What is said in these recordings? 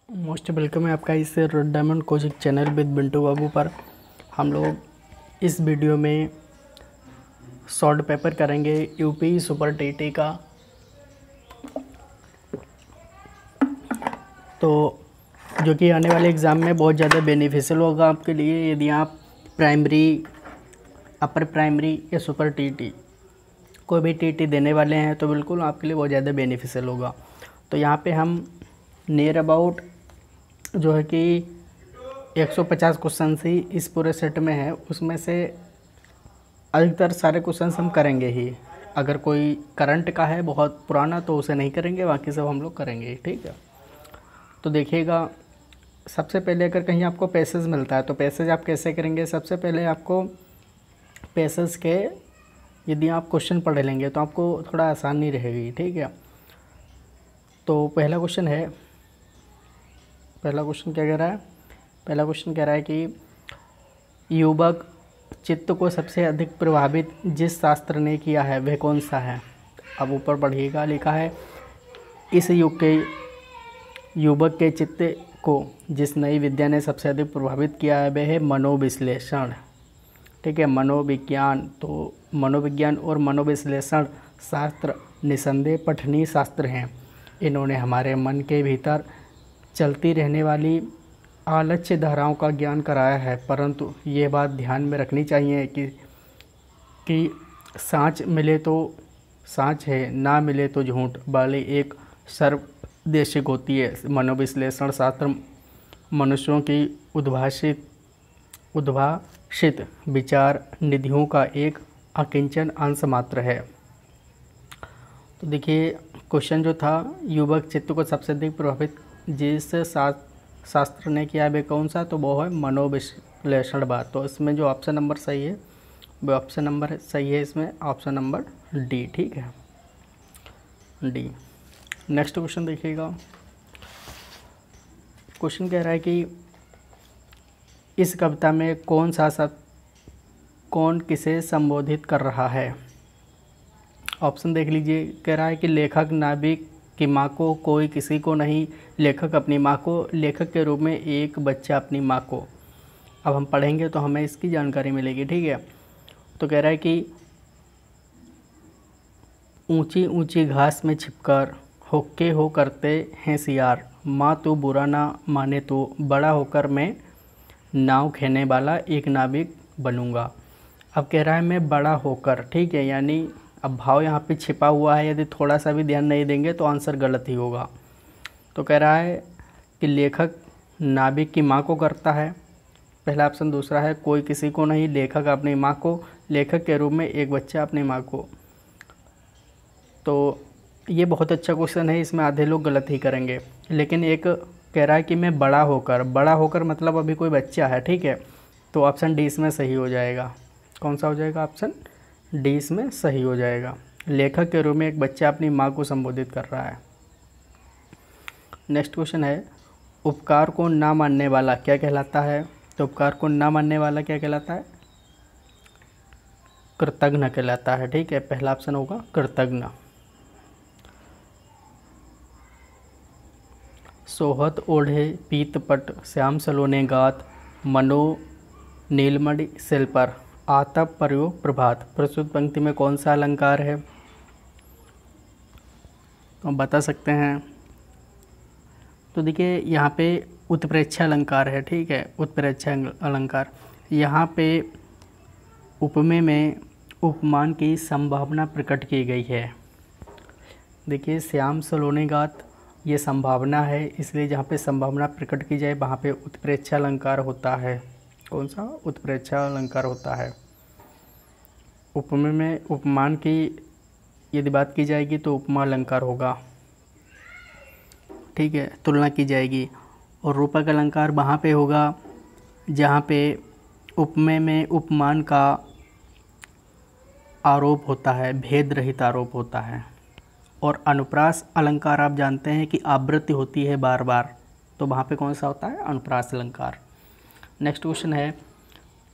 Most welcome है आपका इस red diamond coaching channel with Bintu Babu पर। हम लोग इस वीडियो में शॉर्ट पेपर करेंगे यूपी सुपर टीटी का। तो जो कि आने वाले एग्ज़ाम में बहुत ज़्यादा बेनिफिशियल होगा आपके लिए। यदि आप प्राइमरी, अपर प्राइमरी या सुपर टीटी कोई भी टीटी देने वाले हैं तो बिल्कुल आपके लिए बहुत ज़्यादा बेनिफिशियल होगा। तो यहाँ पे हम नियर अबाउट जो है कि 150 क्वेश्चन ही इस पूरे सेट में है, उसमें से अधिकतर सारे क्वेश्चंस हम करेंगे ही। अगर कोई करंट का है बहुत पुराना तो उसे नहीं करेंगे, बाकी सब हम लोग करेंगे, ठीक है। तो देखिएगा, सबसे पहले अगर कहीं आपको पैसेज मिलता है तो पैसेज आप कैसे करेंगे। सबसे पहले आपको पैसेज के यदि आप क्वेश्चन पढ़ लेंगे तो आपको थोड़ा आसानी रहेगी, ठीक है। तो पहला क्वेश्चन क्या कह रहा है। पहला क्वेश्चन कह रहा है कि युवक चित्त को सबसे अधिक प्रभावित जिस शास्त्र ने किया है वह कौन सा है। अब ऊपर पढ़िएगा, लिखा है इस युग के युवक के चित्त को जिस नई विद्या ने सबसे अधिक प्रभावित किया है वह है मनोविश्लेषण, ठीक है, मनोविज्ञान। तो मनोविज्ञान और मनोविश्लेषण शास्त्र निसंदेह पठनीय शास्त्र हैं। इन्होंने हमारे मन के भीतर चलती रहने वाली आलस्य धाराओं का ज्ञान कराया है, परंतु ये बात ध्यान में रखनी चाहिए कि सांच मिले तो सांच है, ना मिले तो झूठ वाली एक सर्वदेशिक होती है। मनोविश्लेषण शास्त्र मनुष्यों की उद्भाषित विचार निधियों का एक अकिंचन अंश मात्र है। तो देखिए, क्वेश्चन जो था, युवक चित्त को सबसे अधिक प्रभावित जिस शास्त्र ने किया है कौन सा, तो वो है मनोविश्लेषणवाद। तो इसमें जो ऑप्शन नंबर सही है वो ऑप्शन नंबर सही है, इसमें ऑप्शन नंबर डी, ठीक है, डी। नेक्स्ट क्वेश्चन देखिएगा। क्वेश्चन कह रहा है कि इस कविता में कौन सा शब्द कौन किसे संबोधित कर रहा है। ऑप्शन देख लीजिए। कह रहा है कि लेखक नाविक की माँ को, कोई किसी को नहीं, लेखक अपनी माँ को, लेखक के रूप में एक बच्चा अपनी माँ को। अब हम पढ़ेंगे तो हमें इसकी जानकारी मिलेगी, ठीक है। तो कह रहा है कि ऊंची ऊंची घास में छिपकर होके हो करते हैं सियार, माँ तो बुरा ना माने तो बड़ा होकर मैं नाव खेने वाला एक नाविक बनूंगा। अब कह रहा है मैं बड़ा होकर, ठीक है, यानी अब भाव यहाँ पे छिपा हुआ है, यदि थोड़ा सा भी ध्यान नहीं देंगे तो आंसर गलत ही होगा। तो कह रहा है कि लेखक नाविक की माँ को करता है, पहला ऑप्शन। दूसरा है कोई किसी को नहीं, लेखक अपनी माँ को, लेखक के रूप में एक बच्चा अपनी माँ को। तो ये बहुत अच्छा क्वेश्चन है, इसमें आधे लोग गलत ही करेंगे। लेकिन एक कह रहा है कि मैं बड़ा होकर मतलब अभी कोई बच्चा है, ठीक है। तो ऑप्शन डी इसमें सही हो जाएगा। कौन सा हो जाएगा? ऑप्शन डी इसमें सही हो जाएगा। लेखक के रूप में एक बच्चा अपनी माँ को संबोधित कर रहा है। नेक्स्ट क्वेश्चन है, उपकार को ना मानने वाला क्या कहलाता है। तो उपकार को ना मानने वाला क्या कहलाता है? कृतघ्न कहलाता है, ठीक है, पहला ऑप्शन होगा कृतघ्न। सोहत ओढ़े पीतपट श्याम सलोने गात, मनो नीलमणि सिल पर आतप पर्यो प्रभात। प्रस्तुत पंक्ति में कौन सा अलंकार है? तो हम बता सकते हैं। तो देखिए, यहाँ पे उत्प्रेक्षा अलंकार है, ठीक है, उत्प्रेक्षा अलंकार। यहाँ पे उपमेय में उपमान की संभावना प्रकट की गई है। देखिए, श्याम सलोने गात ये संभावना है, इसलिए जहाँ पे संभावना प्रकट की जाए वहाँ पे उत्प्रेक्षा अलंकार होता है। कौन सा? उत्प्रेक्षा अलंकार होता है। उपमेय में उपमान की यदि बात की जाएगी तो उपमा अलंकार होगा, ठीक है, तुलना की जाएगी। और रूपक अलंकार वहाँ पे होगा जहाँ पे उपमेय में उपमान का आरोप होता है, भेद रहित आरोप होता है। और अनुप्रास अलंकार आप जानते हैं कि आवृत्ति होती है बार बार, तो वहाँ पे कौन सा होता है? अनुप्रास अलंकार। नेक्स्ट क्वेश्चन है,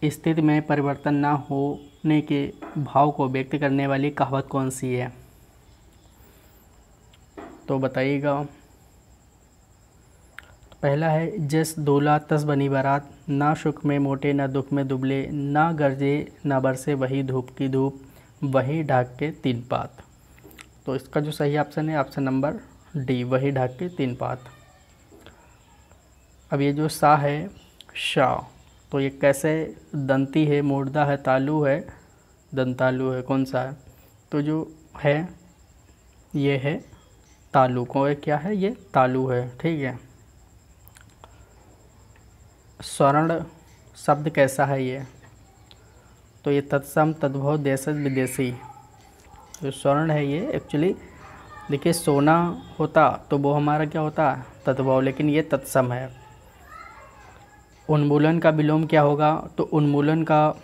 स्थिति में परिवर्तन ना होने के भाव को व्यक्त करने वाली कहावत कौन सी है? तो बताइएगा। पहला है जिस दूल्हा तस बनी बारात, ना सुख में मोटे ना दुख में दुबले, ना गरजे ना बरसे वही धूप की धूप, वही ढाक के तीन पात। तो इसका जो सही ऑप्शन है ऑप्शन नंबर डी, वही ढाक के तीन पात। अब ये जो सा है शा, तो ये कैसे दंती है, मुर्दा है, तालु है, दंतालु है, कौन सा है? तो जो है ये है तालु को, क्या है ये तालु है, ठीक है। स्वर्ण शब्द कैसा है ये? तो ये तत्सम तद्भव देशज विदेशी। जो स्वर्ण है ये एक्चुअली देखिए सोना होता तो वो हमारा क्या होता है तद्भव, लेकिन ये तत्सम है। उन्मूलन का विलोम क्या होगा? तो उन्मूलन का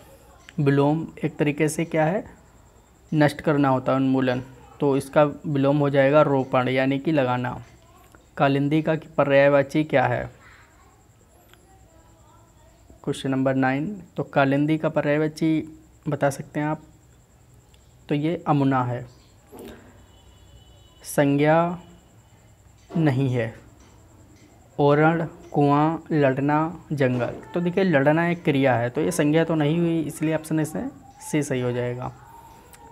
विलोम एक तरीके से क्या है नष्ट करना होता है उन्मूलन, तो इसका विलोम हो जाएगा रोपण यानी कि लगाना। कालिंदी का पर्यायवाची क्या है? Question number 9। तो कालिंदी का पर्यायवाची बता सकते हैं आप? तो ये अमुना है। संज्ञा नहीं है। ओरण, कुआं, लड़ना, जंगल। तो देखिए लड़ना एक क्रिया है तो ये संज्ञा तो नहीं हुई, इसलिए ऑप्शन इसमें सी सही हो जाएगा।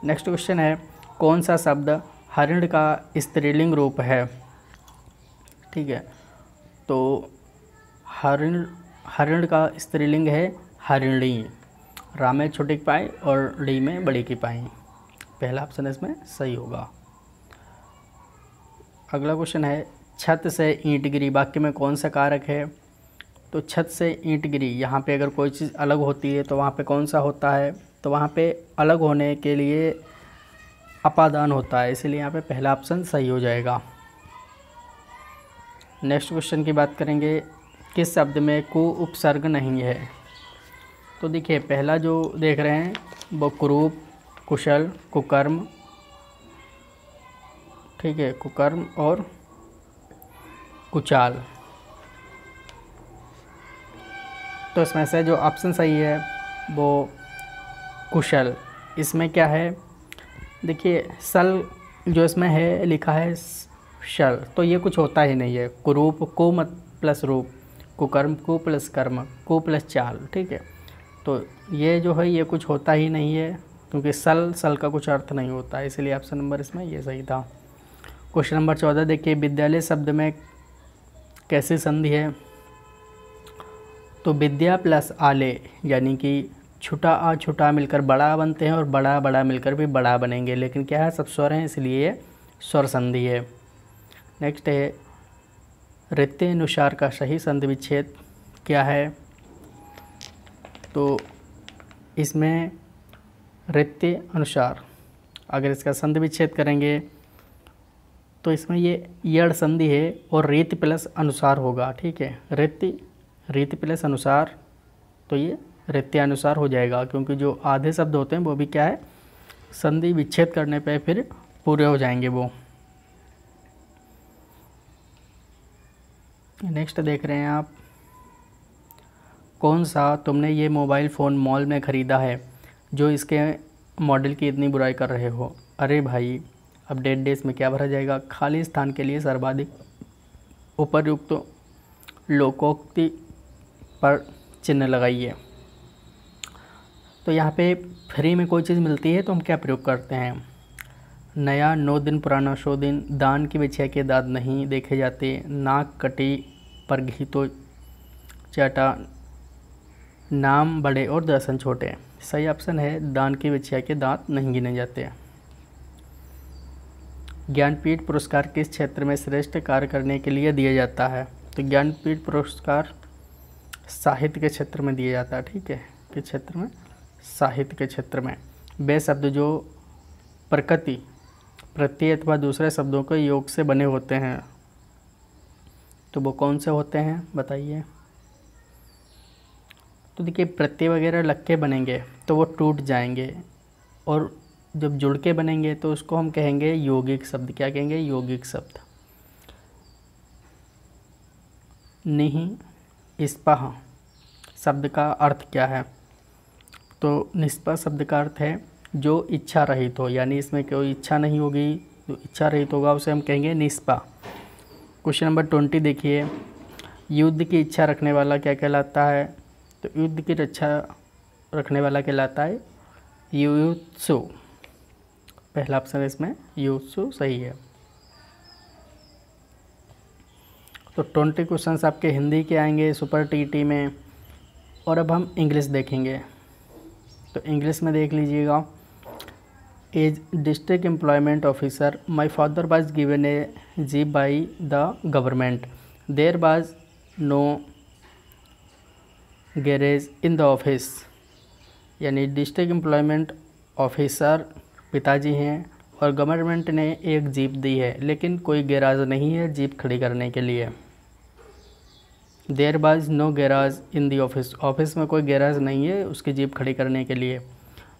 नेक्स्ट क्वेश्चन है कौन सा शब्द हरिण का स्त्रीलिंग रूप है? ठीक है, तो हरिण का स्त्रीलिंग है हरिणी। रा में छोटी की पाई और डी में बड़ी की पाई। पहला ऑप्शन इसमें सही होगा। अगला क्वेश्चन है छत से ईंट गिरी वाक्य में कौन सा कारक है? तो छत से ईंट गिरी, यहाँ पे अगर कोई चीज़ अलग होती है तो वहाँ पे कौन सा होता है? तो वहाँ पे अलग होने के लिए अपादान होता है, इसलिए यहाँ पे पहला ऑप्शन सही हो जाएगा। नेक्स्ट क्वेश्चन की बात करेंगे किस शब्द में कु उपसर्ग नहीं है? तो देखिए पहला जो देख रहे हैं वो कुरूप, कुशल, कुकर्म, ठीक है, कुकर्म और कुचाल। तो इसमें से जो ऑप्शन सही है वो कुशल। इसमें क्या है देखिए सल जो इसमें है लिखा है शल, तो ये कुछ होता ही नहीं है। कुरूप को मत प्लस रूप, कुकर्म को प्लस कर्म, को प्लस चाल, ठीक है। तो ये जो है ये कुछ होता ही नहीं है क्योंकि सल का कुछ अर्थ नहीं होता, इसलिए ऑप्शन नंबर इसमें ये सही था। क्वेश्चन नंबर 14 देखिए विद्यालय शब्द में कैसी संधि है? तो विद्या प्लस आले यानी कि छोटा आ छोटा मिलकर बड़ा बनते हैं और बड़ा बड़ा मिलकर भी बड़ा बनेंगे, लेकिन क्या है सब स्वर हैं इसलिए ये स्वर संधि है। नेक्स्ट है रित्य अनुसार का सही संधि विच्छेद क्या है? तो इसमें रित्य अनुसार अगर इसका संधि विच्छेद करेंगे तो इसमें ये यड़ संधि है और रीति प्लस अनुसार होगा, ठीक है। रीति प्लस अनुसार, तो ये रीत्यानुसार हो जाएगा क्योंकि जो आधे शब्द होते हैं वो भी क्या है संधि विच्छेद करने पे फिर पूरे हो जाएंगे वो। नेक्स्ट देख रहे हैं आप कौन सा तुमने ये मोबाइल फ़ोन मॉल में ख़रीदा है जो इसके मॉडल की इतनी बुराई कर रहे हो? अरे भाई अपडेट डेज में क्या भरा जाएगा? खाली स्थान के लिए सर्वाधिक उपयुक्त लोकोक्ति पर चिन्ह लगाइए। तो यहाँ पे फ्री में कोई चीज़ मिलती है तो हम क्या प्रयोग करते हैं? नया 9 दिन पुराना 100 दिन, दान की बिछिया के दांत नहीं देखे जाते, नाक कटी पर घी तो चाटा, नाम बड़े और दर्शन छोटे। सही ऑप्शन है दान की बिछिया के दांत नहीं गिने जाते। ज्ञानपीठ पुरस्कार किस क्षेत्र में श्रेष्ठ कार्य करने के लिए दिया जाता है? तो ज्ञानपीठ पुरस्कार साहित्य के क्षेत्र में दिया जाता है, ठीक है। किस क्षेत्र में? साहित्य के क्षेत्र में। वे शब्द जो प्रकृति, प्रत्यय अथवा दूसरे शब्दों के योग से बने होते हैं तो वो कौन से होते हैं बताइए? तो देखिए प्रत्यय वगैरह लग के बनेंगे तो वो टूट जाएंगे और जब जुड़ के बनेंगे तो उसको हम कहेंगे यौगिक शब्द। क्या कहेंगे? यौगिक शब्द। निःस्पृह शब्द का अर्थ क्या है? तो निष्पृह शब्द का अर्थ है जो इच्छा रहित हो, यानी इसमें कोई इच्छा नहीं होगी, जो इच्छा रहित होगा उसे हम कहेंगे निष्पृह। क्वेश्चन नंबर 20 देखिए युद्ध की इच्छा रखने वाला क्या कहलाता है? तो युद्ध की इच्छा रखने वाला कहलाता है युयुत्सु। पहला ऑप्शन इसमें युयुत्सु सही है। तो 20 क्वेश्चंस आपके हिंदी के आएंगे सुपर टीटी में। और अब हम इंग्लिश देखेंगे। तो इंग्लिश में देख लीजिएगा, as district employment officer my father was given a jeep by the government, there was no garage in the office. यानी डिस्ट्रिक्ट एम्प्लॉयमेंट ऑफिसर पिताजी हैं और गवर्नमेंट ने एक जीप दी है, लेकिन कोई गैराज नहीं है जीप खड़ी करने के लिए। There was no garage in the office, office में कोई गैराज नहीं है उसकी जीप खड़ी करने के लिए।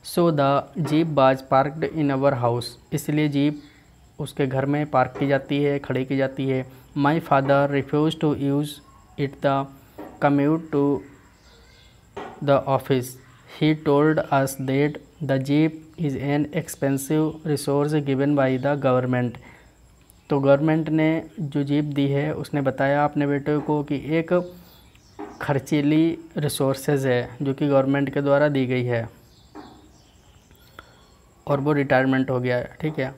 So the jeep was parked in our house, इसलिए जीप उसके घर में पार्क की जाती है, खड़ी की जाती है। My father refuse to use it the commute to the office, he told us that the jeep is an expensive resource given by the government. तो गवर्नमेंट ने जो जीप दी है उसने बताया अपने बेटे को कि एक खर्चीली रिसोर्सेज है जो कि गवर्नमेंट के द्वारा दी गई है, और वो रिटायरमेंट हो गया है। ठीक है,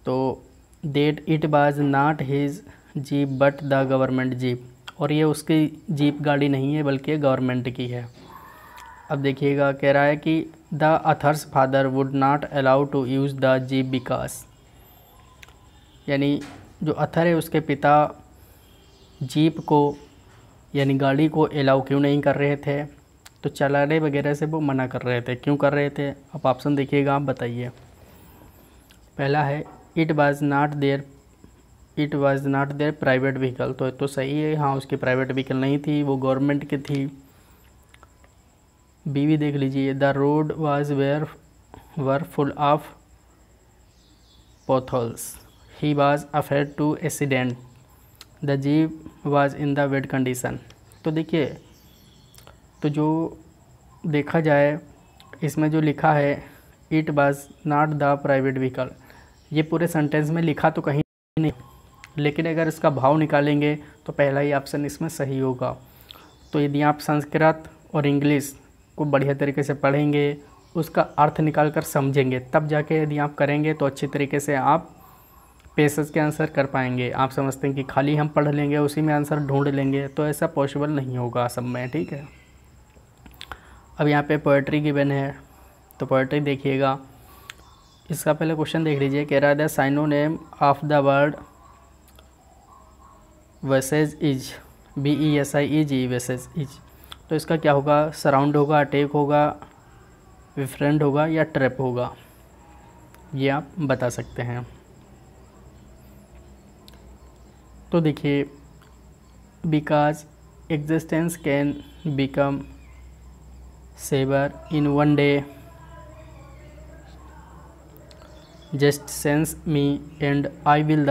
तो that it was not his jeep but the government jeep, और ये उसकी जीप गाड़ी नहीं है बल्कि गवर्नमेंट की है। अब देखिएगा, कह रहा है कि the author's father would not allow to use the jeep because, यानी जो अथर है उसके पिता जीप को यानी गाड़ी को अलाउ क्यों नहीं कर रहे थे? तो चलाने वगैरह से वो मना कर रहे थे। क्यों कर रहे थे? अब ऑप्शन देखिएगा, आप बताइए। पहला है it was not there private vehicle, तो सही है, हाँ उसकी प्राइवेट व्हीकल नहीं थी, वो गवर्नमेंट की थी। बी भी देख लीजिए, the road was were full of potholes, he was afraid to accident, the jeep was in the wet condition। तो देखिए, तो जो देखा जाए इसमें जो लिखा है it was not the private vehicle, ये पूरे सेंटेंस में लिखा तो कहीं नहीं, लेकिन अगर इसका भाव निकालेंगे तो पहला ही ऑप्शन इसमें सही होगा। तो यदि आप संस्कृत और इंग्लिश को बढ़िया तरीके से पढ़ेंगे, उसका अर्थ निकाल कर समझेंगे, तब जाके यदि आप करेंगे तो अच्छी तरीके से आप पेसेज के आंसर कर पाएंगे। आप समझते हैं कि खाली हम पढ़ लेंगे उसी में आंसर ढूंढ लेंगे, तो ऐसा पॉसिबल नहीं होगा सब में। ठीक है, अब यहाँ पे पोएट्री गिवन है, तो पोएट्री देखिएगा। इसका पहले क्वेश्चन देख लीजिए, कह रहा है the synonym of the word besiege is, BESIEG besiege is, तो इसका क्या होगा? सराउंड होगा, अटैक होगा, विफ्रेंड होगा या ट्रैप होगा, ये आप बता सकते हैं। तो देखिए, because existence can become saver in one day, just sense me and I will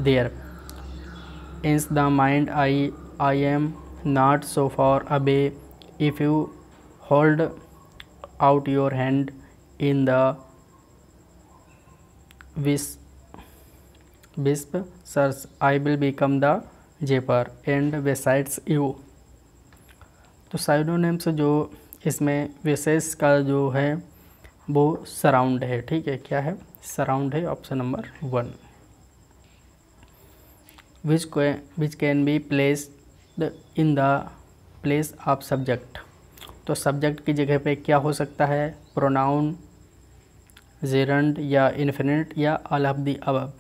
there, ins the mind I am not so far away, if you hold out your hand in the wisp search, I will become the japer and besides you। तो synonyms जो इसमें विशेष का जो है वो surround है। ठीक है, क्या है? सराउंड है, option number 1। which can be placed in the place of subject, तो सब्जेक्ट की जगह पे क्या हो सकता है? प्रोनाउन, जेरंड या इन्फिनिट या ऑल ऑफ द अबव।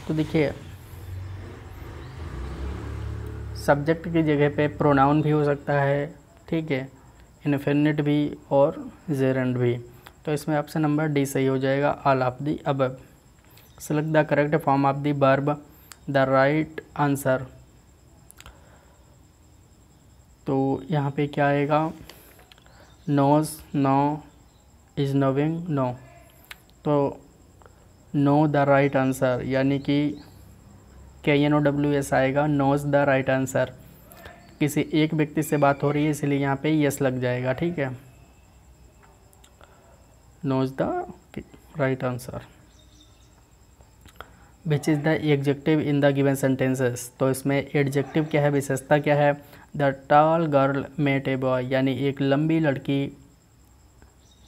तो देखिए, सब्जेक्ट की जगह पे प्रोनाउन भी हो सकता है, ठीक है, इन्फिनिट भी और जेरंड भी। तो इसमें ऑप्शन नंबर डी सही हो जाएगा, all of the above. Select the correct form of the verb, the right answer. तो यहाँ पे क्या आएगा? Knows, know, is knowing, know. तो नो द राइट आंसर, यानी कि KNOWS आएगा, नोज द राइट आंसर। किसी एक व्यक्ति से बात हो रही है इसलिए यहाँ पे यस लग जाएगा। ठीक है, knows the right answer. Which is the adjective in the given sentences. तो इसमें एडजेक्टिव क्या है, विशेषता क्या है, the tall girl met a boy, यानी एक लंबी लड़की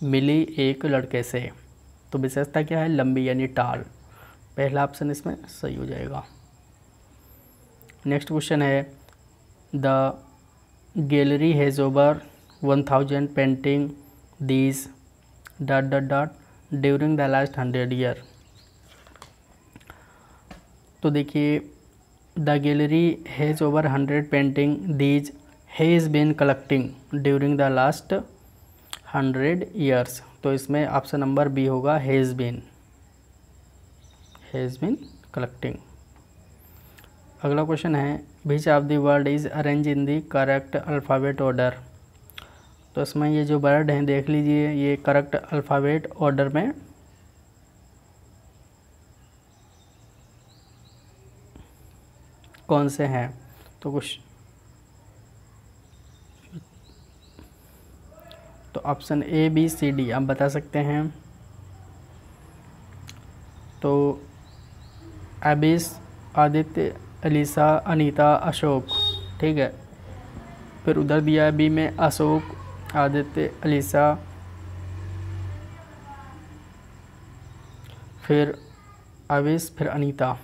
मिली एक लड़के से। तो विशेषता क्या है, लंबी यानी टॉल। पहला ऑप्शन इसमें सही हो जाएगा। नेक्स्ट क्वेश्चन है the gallery has over 1000 painting these dot dot dot during the last 100 year. तो देखिए the gallery has over 100 painting these has been collecting during the last 100 years. तो इसमें ऑप्शन नंबर बी होगा, has been collecting. अगला क्वेश्चन है which of the word is arrange in the correct alphabet order. तो इसमें ये जो वर्ड हैं देख लीजिए, ये करेक्ट अल्फ़ाबेट ऑर्डर में कौन से हैं। तो option A B C D आप बता सकते हैं। तो अबिस, आदित्य, अलीसा, अनीता, अशोक, ठीक है। फिर उधर दिया है बी में अशोक, आदित्य, अलीसा, फिर अविस, फिर अनीता।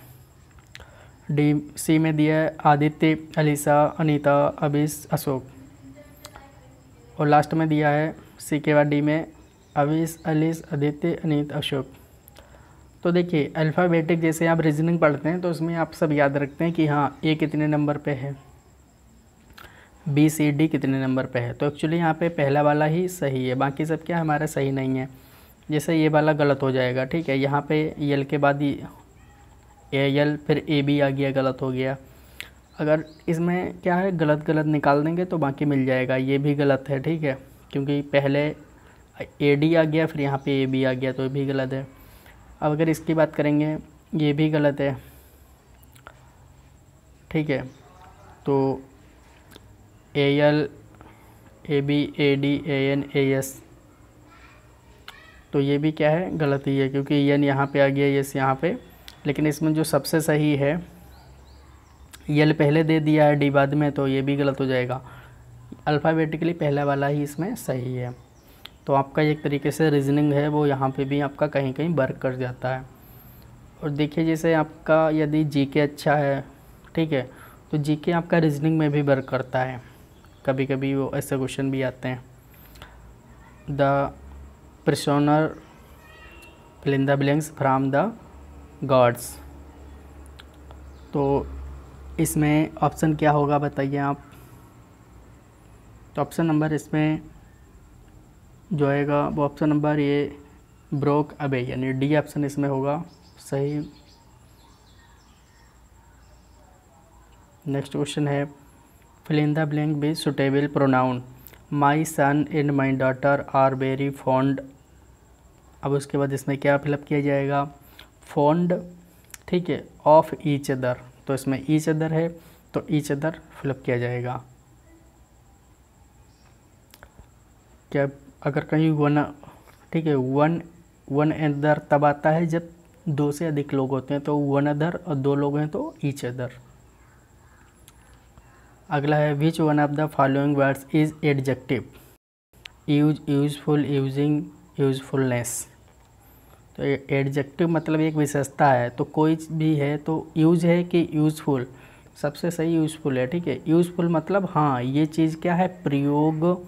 डी सी में दिया है आदित्य, अलीसा, अनीता, अविस, अशोक। और लास्ट में दिया है सी के बाद डी में अविस, अलीस, आदित्य, अनीत, अशोक। तो देखिए अल्फ़ाबेटिक जैसे आप रीजनिंग पढ़ते हैं तो उसमें आप सब याद रखते हैं कि हाँ ए कितने नंबर पे है, बी सी डी कितने नंबर पे है। तो एक्चुअली यहाँ पे पहला वाला ही सही है, बाकी सब क्या हमारा सही नहीं है। जैसे ये वाला गलत हो जाएगा, ठीक है। यहाँ पे यल के बाद ए यल फिर ए बी आ गया, गलत हो गया। अगर इसमें क्या है गलत गलत निकाल देंगे तो बाकी मिल जाएगा। ये भी गलत है, ठीक है, क्योंकि पहले ए डी आ गया फिर यहाँ पे ए बी आ गया, तो ये भी गलत है। अब अगर इसकी बात करेंगे ये भी गलत है, ठीक है। तो A L, A B, A D, A N, A S, तो ये भी क्या है गलत ही है, क्योंकि एन यहाँ पे आ गया, एस यहाँ पे। लेकिन इसमें जो सबसे सही है यल पहले दे दिया है, डी बाद में, तो ये भी गलत हो जाएगा। अल्फ़ाबेटिकली पहला वाला ही इसमें सही है। तो आपका एक तरीके से रीजनिंग है वो यहाँ पे भी आपका कहीं कहीं वर्क कर जाता है। और देखिए जैसे आपका यदि जीके अच्छा है, ठीक है, तो जीके आपका रीजनिंग में भी वर्क करता है। कभी कभी वो ऐसे क्वेश्चन भी आते हैं, the prisoner fill in the blanks from the gods. तो इसमें ऑप्शन क्या होगा बताइए आप। तो ऑप्शन नंबर इसमें जो आएगा वो ऑप्शन नंबर ये ब्रोक अबे, यानी डी ऑप्शन इसमें होगा सही। नेक्स्ट क्वेश्चन है fill in the blank with suitable pronoun. My son and my daughter are very fond. अब उसके बाद इसमें क्या फिलअप किया जाएगा, फॉन्ड, ठीक है, ऑफ ईच अदर। तो इसमें ईच अदर है तो ईच अदर फिलअप किया जाएगा। क्या अगर कहीं वन, ठीक है, वन अदर तब आता है जब दो से अधिक लोग होते हैं, तो वन अदर, और दो लोग हैं तो ईच अदर। अगला है which one of the following words is adjective, use, useful, using, usefulness. तो एडजेक्टिव मतलब एक विशेषता है, तो कोई भी है तो यूज है कि यूजफुल, सबसे सही यूजफुल है, ठीक है। यूजफुल मतलब हाँ ये चीज़ क्या है, प्रयोग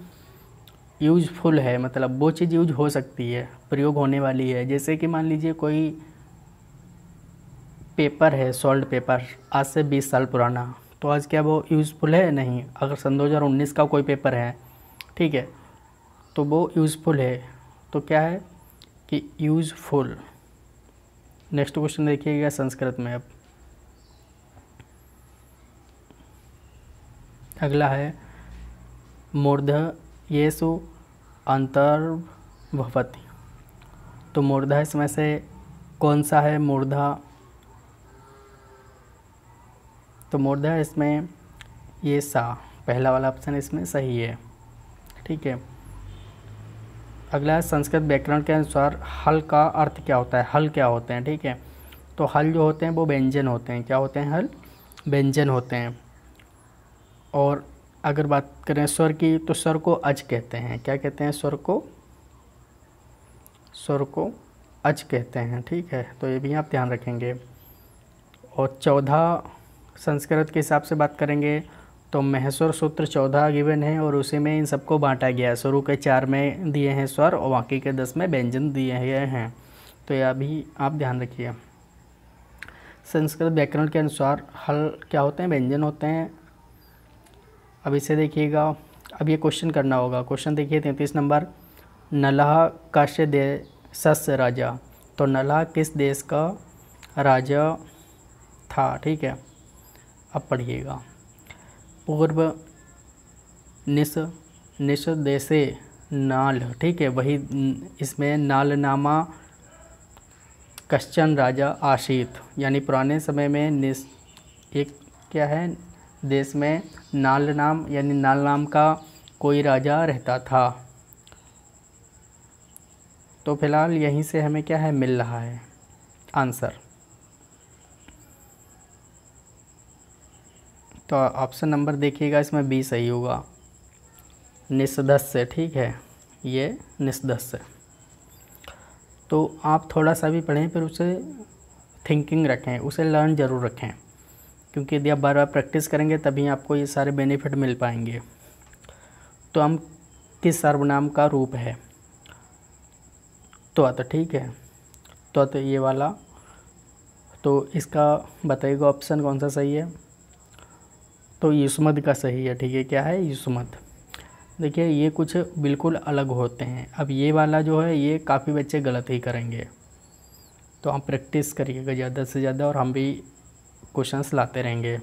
यूजफुल है, मतलब वो चीज़ यूज हो सकती है, प्रयोग होने वाली है। जैसे कि मान लीजिए कोई पेपर है, सॉल्ट पेपर, आज से 20 साल पुराना, तो आज क्या वो यूज़फुल है, नहीं। अगर सन 2019 का कोई पेपर है, ठीक है, तो वो यूज़फुल है, तो क्या है कि यूज़फुल। नेक्स्ट क्वेश्चन देखिएगा संस्कृत में। अब अगला है मूर्ध येषु अंतर्भवति। तो मूर्धा इसमें से कौन सा है मूर्धा, तो मूर्धा इसमें ये सा, पहला वाला ऑप्शन इसमें सही है, ठीक है। अगला है संस्कृत व्याकरण के अनुसार हल का अर्थ क्या होता है, हल क्या होते हैं, ठीक है। तो हल जो होते हैं वो व्यंजन होते हैं। क्या होते हैं? हल व्यंजन होते हैं। और अगर बात करें स्वर की, तो स्वर को अच कहते हैं। क्या कहते हैं? स्वर को अच कहते हैं। ठीक है, तो ये भी आप ध्यान रखेंगे। और 14 संस्कृत के हिसाब से बात करेंगे तो महेश्वर सूत्र 14 गिवन है और उसी में इन सबको बांटा गया है। शुरू के 4 में दिए हैं स्वर और बाकी के 10 में व्यंजन दिए गए हैं। तो यह भी आप ध्यान रखिए। संस्कृत व्याकरण के अनुसार हल क्या होते हैं? व्यंजन होते हैं। अब इसे देखिएगा, अब ये क्वेश्चन करना होगा। क्वेश्चन देखिए 33 नंबर, नलहा कस्य देशस्य राजा। तो नलहा किस देश का राजा था? ठीक है, अब पढ़िएगा। पूर्व निस देशे नाल। ठीक है, वही इसमें नाल नामा कश्चन राजा आशीत, यानी पुराने समय में एक क्या है, देश में नाल नाम यानी नाल नाम का कोई राजा रहता था। तो फिलहाल यहीं से हमें क्या है मिल रहा है आंसर। तो ऑप्शन नंबर देखिएगा, इसमें बी सही होगा, निसदस्य। ठीक है, ये निसदस्य। तो आप थोड़ा सा भी पढ़ें, फिर उसे थिंकिंग रखें, उसे लर्न ज़रूर रखें, क्योंकि यदि आप बार बार प्रैक्टिस करेंगे तभी आपको ये सारे बेनिफिट मिल पाएंगे। तो हम किस सर्वनाम का रूप है? तो ठीक है, तो ये वाला। तो इसका बताइएगा ऑप्शन कौन सा सही है? तो युष्मद का सही है। ठीक है, क्या है? युष्मद। देखिए ये कुछ बिल्कुल अलग होते हैं। अब ये वाला जो है ये काफ़ी बच्चे गलत ही करेंगे, तो आप प्रैक्टिस करिएगा ज़्यादा से ज़्यादा और हम भी क्वेश्चंस लाते रहेंगे।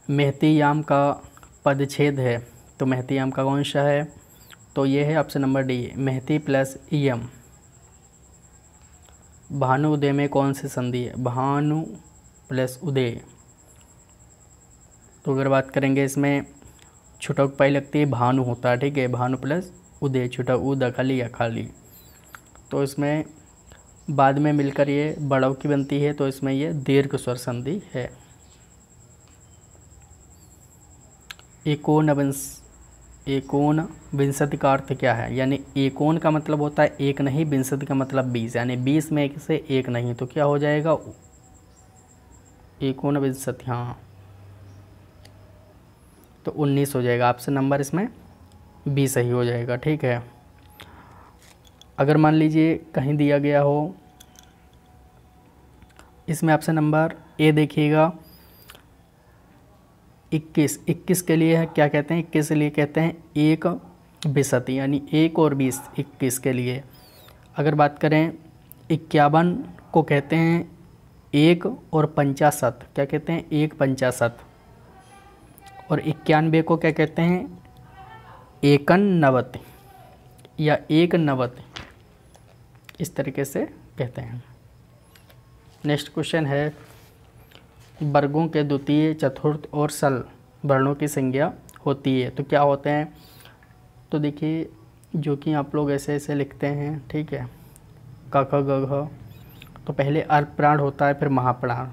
महती याम का पदच्छेद है, तो महती याम का कौन सा है? तो ये है ऑप्शन नंबर डी, महती प्लस यम। भानु उदय में कौन सी संधि है? भानु प्लस उदय। तो अगर बात करेंगे इसमें छुटक पाई लगती है, भानु होता है। ठीक है, भानु प्लस उदय, छुटक उद खाली या खाली। तो इसमें बाद में मिलकर ये बड़व की बनती है, तो इसमें ये दीर्घ स्वर संधि है। एकोन विंशति का अर्थ क्या है? यानी एकोन का मतलब होता है एक नहीं, विंशति का मतलब 20, यानी 20 में एक से एक नहीं, तो क्या हो जाएगा? एकोन विंशति, हाँ, तो 19 हो जाएगा। ऑप्शन नंबर इसमें बी सही हो जाएगा। ठीक है, अगर मान लीजिए कहीं दिया गया हो, इसमें ऑप्शन नंबर ए देखिएगा 21 के लिए है, क्या कहते हैं? 21 के लिए कहते हैं एक विशति, यानी 1 और 20, 21 के लिए। अगर बात करें 51 को कहते हैं 1 और 50, क्या कहते हैं? 1 50। और 91 को क्या कहते हैं? 91 या 190, इस तरीके से कहते हैं। नेक्स्ट क्वेश्चन है, वर्गों के द्वितीय, चतुर्थ और सल वर्णों की संज्ञा होती है, तो क्या होते हैं? तो देखिए जो कि आप लोग ऐसे ऐसे लिखते हैं, ठीक है, क ख ग घ, तो पहले अल्पप्राण होता है, फिर महाप्राण,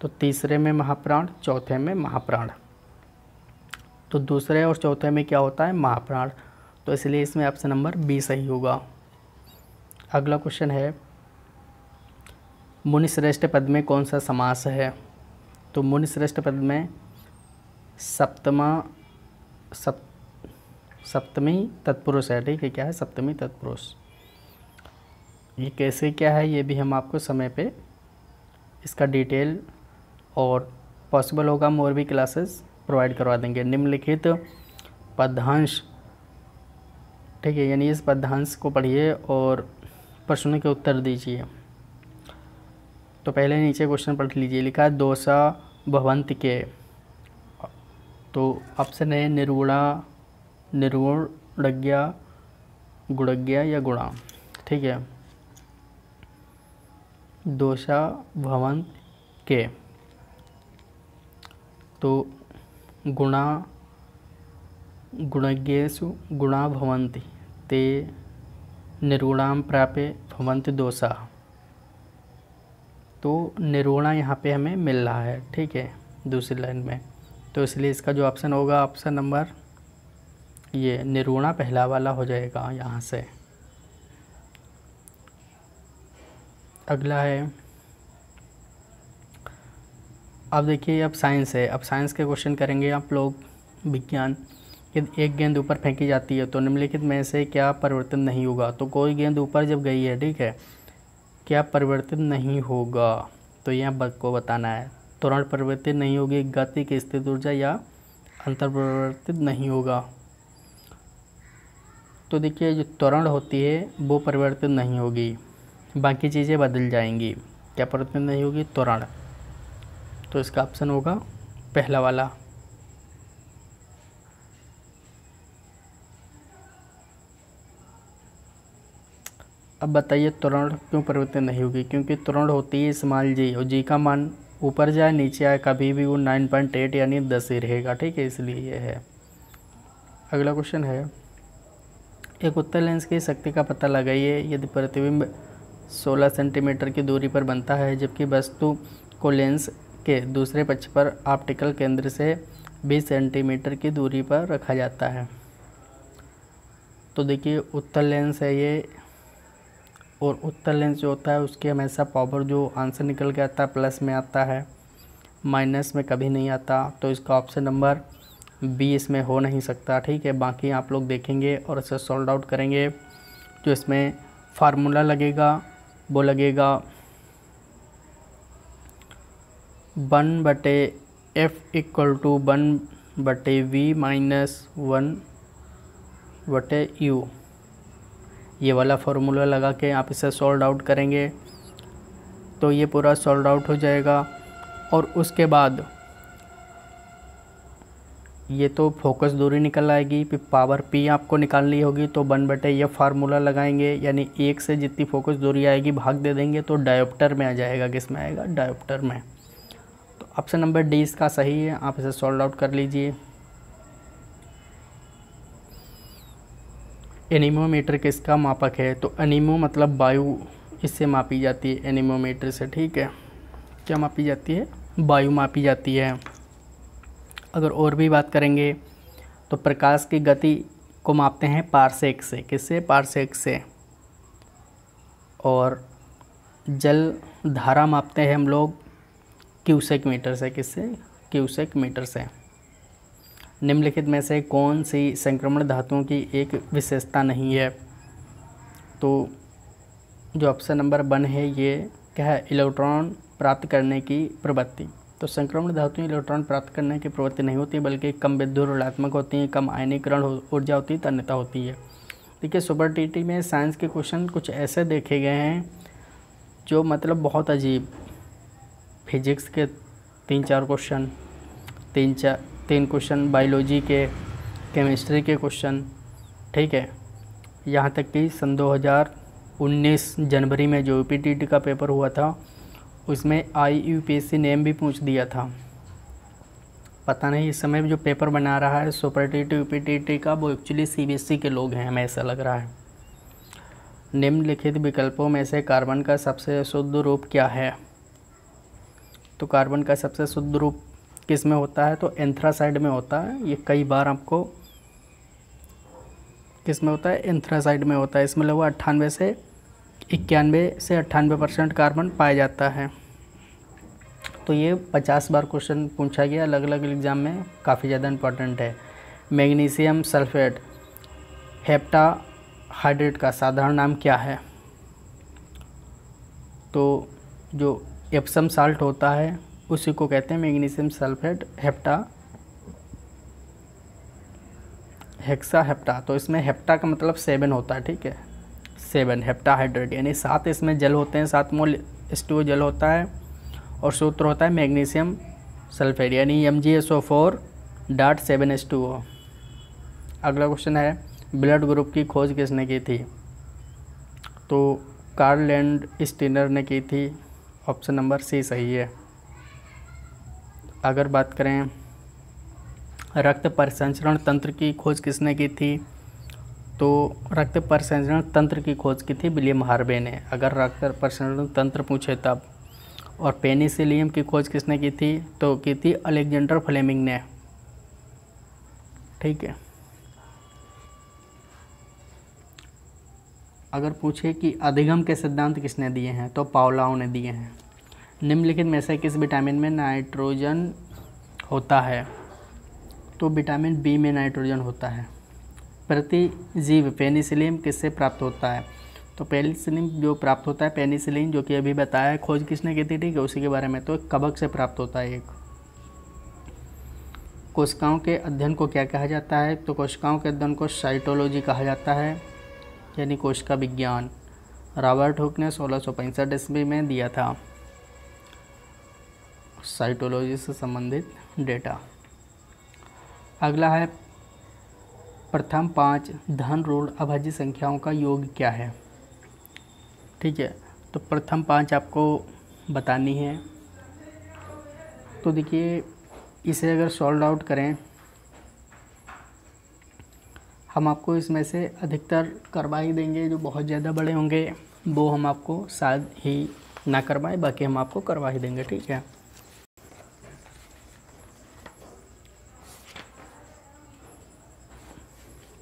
तो तीसरे में महाप्राण, चौथे में महाप्राण, तो दूसरे और चौथे में क्या होता है? महाप्राण। तो इसलिए इसमें ऑप्शन नंबर बी सही होगा। अगला क्वेश्चन है, मुनिश्रेष्ठ पद में कौन सा समास है? तो मुनिश्रेष्ठ पद में सप्तमी तत्पुरुष है। ठीक है, क्या है? सप्तमी तत्पुरुष। ये कैसे क्या है ये भी हम आपको समय पे इसका डिटेल और पॉसिबल होगा हम और भी क्लासेस प्रोवाइड करवा देंगे। निम्नलिखित पद्यांश, ठीक है, यानी इस पद्यांश को पढ़िए और प्रश्नों के उत्तर दीजिए। तो पहले नीचे क्वेश्चन पढ़ लीजिए, लिखा है दोषा भवंत के, तो ऑप्शन है निर्गुणा, निर्गुणज्ञा, गुणज्ञा या गुणा। ठीक है, दोषा भवंत के, तो गुणा गुणज्ञेषु गुणा भवन्ति ते निर्गुणां प्राप्य भवन्ति दोषाः। तो निर्गुणा यहाँ पे हमें मिल रहा है, ठीक है, दूसरी लाइन में। तो इसलिए इसका जो ऑप्शन होगा, ऑप्शन नंबर ये निर्गुणा पहला वाला हो जाएगा यहाँ से। अगला है, अब देखिए, अब साइंस है। अब साइंस के क्वेश्चन करेंगे आप लोग। विज्ञान, यदि एक गेंद ऊपर फेंकी जाती है तो निम्नलिखित में से क्या परिवर्तन नहीं होगा। तो कोई गेंद ऊपर जब गई है, ठीक है, क्या परिवर्तन नहीं होगा, तो यहाँ बग को बताना है। त्वरण परिवर्तित नहीं होगी, गति की स्थित ऊर्जा या अंतर परिवर्तित नहीं होगा। तो देखिए, जो त्वरण होती है वो परिवर्तित नहीं होगी, बाकी चीज़ें बदल जाएंगी। क्या परिवर्तित नहीं होगी? त्वरण। तो इसका ऑप्शन होगा पहला वाला। अब बताइए त्वरण क्यों परिवर्तन नहीं होगी? क्योंकि त्वरण होती है स्मॉल जी, और जी का मान ऊपर जाए नीचे आए कभी भी वो 9.8 यानी 10 ही रहेगा, ठीक है, इसलिए ये है। अगला क्वेश्चन है, एक उत्तल लेंस की शक्ति का पता लगाइए यदि प्रतिबिंब 16 सेंटीमीटर की दूरी पर बनता है, जबकि वस्तु को लेंस के दूसरे पक्ष पर ऑप्टिकल केंद्र से 20 सेंटीमीटर की दूरी पर रखा जाता है। तो देखिए, उत्तल लेंस है ये, और उत्तल लेंस जो होता है उसकी हमेशा पावर जो आंसर निकल के आता है प्लस में आता है, माइनस में कभी नहीं आता। तो इसका ऑप्शन नंबर बी इसमें हो नहीं सकता, ठीक है। बाकी आप लोग देखेंगे और इसे सॉल्व आउट करेंगे। जो इसमें फार्मूला लगेगा वो लगेगा 1/f = 1/v - 1/u। ये वाला फार्मूला लगा के आप इसे सॉल्व आउट करेंगे तो ये पूरा सॉल्व आउट हो जाएगा। और उसके बाद ये तो फोकस दूरी निकल आएगी, फिर पावर पी आपको निकालनी होगी। तो 1/f फार्मूला लगाएंगे, यानी 1 से जितनी फोकस दूरी आएगी भाग दे देंगे तो डायोप्टर में आ जाएगा। किस में आएगा? डायोप्टर में। तो ऑप्शन नंबर डी इसका सही है, आप इसे सॉल्व आउट कर लीजिए। एनीमोमीटर किसका मापक है? तो एनीमो मतलब वायु, इससे मापी जाती है एनीमोमीटर से, ठीक है। क्या मापी जाती है? वायु मापी जाती है। अगर और भी बात करेंगे तो प्रकाश की गति को मापते हैं पारसेक से। किससे? पारसेक से। और जल धारा मापते हैं हम लोग क्यूसेक मीटर से। किससे? क्यूसेक मीटर से। निम्नलिखित में से कौन सी संक्रमण धातुओं की एक विशेषता नहीं है? तो जो ऑप्शन नंबर 1 है ये क्या है? इलेक्ट्रॉन प्राप्त करने की प्रवृत्ति। तो संक्रमण धातुएं इलेक्ट्रॉन प्राप्त करने की प्रवृत्ति नहीं होती, बल्कि कम विद्युत ऋणात्मक होती हैं, कम आयनीकरण ऊर्जा होती है, तन्यता होती है। देखिए, सुपर टीटी में साइंस के क्वेश्चन कुछ ऐसे देखे गए हैं जो मतलब बहुत अजीब। फिजिक्स के 3-4 क्वेश्चन, 3 क्वेश्चन बायोलॉजी के, केमिस्ट्री के क्वेश्चन, ठीक है। यहाँ तक कि सन 2019 जनवरी में जो यूपीटीटी का पेपर हुआ था उसमें IUPAC नेम भी पूछ दिया था। पता नहीं इस समय जो पेपर बना रहा है सुपर टीटी यूपीटीटी का वो एक्चुअली CBSE के लोग हैं, हमें ऐसा लग रहा है। निम्नलिखित विकल्पों में से कार्बन का सबसे शुद्ध रूप क्या है? तो कार्बन का सबसे शुद्ध रूप किस में होता है? तो एंथ्रासाइड में होता है। ये कई बार आपको किस में होता है? एंथ्रासाइड में होता है। इसमें लगभग 91 से 98% कार्बन पाया जाता है। तो ये 50 बार क्वेश्चन पूछा गया अलग अलग एग्ज़ाम में, काफ़ी ज़्यादा इम्पोर्टेंट है। मैग्नीशियम सल्फेट हेप्टाहाइड्रेट का साधारण नाम क्या है? तो जो एप्सम साल्ट होता है उसी को कहते हैं मैग्नीशियम सल्फेट हेक्साहेप्टा। तो इसमें हेप्टा का मतलब 7 होता है, ठीक है, 7 हेप्टाहाइड्रेट, यानी 7 इसमें जल होते हैं, 7 मोल H2O जल होता है। और सूत्र होता है मैग्नीशियम सल्फेट यानी MgSO4.7H2O। अगला क्वेश्चन है, ब्लड ग्रुप की खोज किसने की थी? तो कार्ल लैंडस्टीनर ने की थी। ऑप्शन नंबर सी सही है। अगर बात करें रक्त परिसंचरण तंत्र की खोज किसने की थी? तो रक्त परिसंचरण तंत्र की खोज की थी विलियम हार्वे ने, अगर रक्त परिसंचरण तंत्र पूछे तब। और पेनिसिलियम की खोज किसने की थी? तो की थी अलेक्जेंडर फ्लेमिंग ने। ठीक है। अगर पूछे कि अधिगम के सिद्धांत किसने दिए हैं, तो पावलोव ने दिए हैं। निम्नलिखित में से किस विटामिन में नाइट्रोजन होता है? तो विटामिन बी में नाइट्रोजन होता है। प्रतिजीव पेनिसिलिन किससे प्राप्त होता है? तो पेनिसिलिन जो प्राप्त होता है, पेनिसिलिन जो कि अभी बताया है, खोज किसने की थी? ठीक है, उसी के बारे में। तो कवक से प्राप्त होता है एक। कोशिकाओं के अध्ययन को क्या कहा जाता है? तो कोशिकाओं के अध्ययन को साइटोलॉजी कहा जाता है, यानी कोशिका विज्ञान। रॉबर्ट हुक ने 1665 ईस्वी में दिया था साइटोलॉजी से संबंधित डेटा। अगला है प्रथम 5 धन ऋण अभाज्य संख्याओं का योग क्या है? ठीक है, तो प्रथम 5 आपको बतानी है। तो देखिए, इसे अगर सॉल्व आउट करें, हम आपको इसमें से अधिकतर करवा ही देंगे। जो बहुत ज़्यादा बड़े होंगे वो हम आपको शायद ही ना करवाएं, बाकी हम आपको करवा ही देंगे। ठीक है।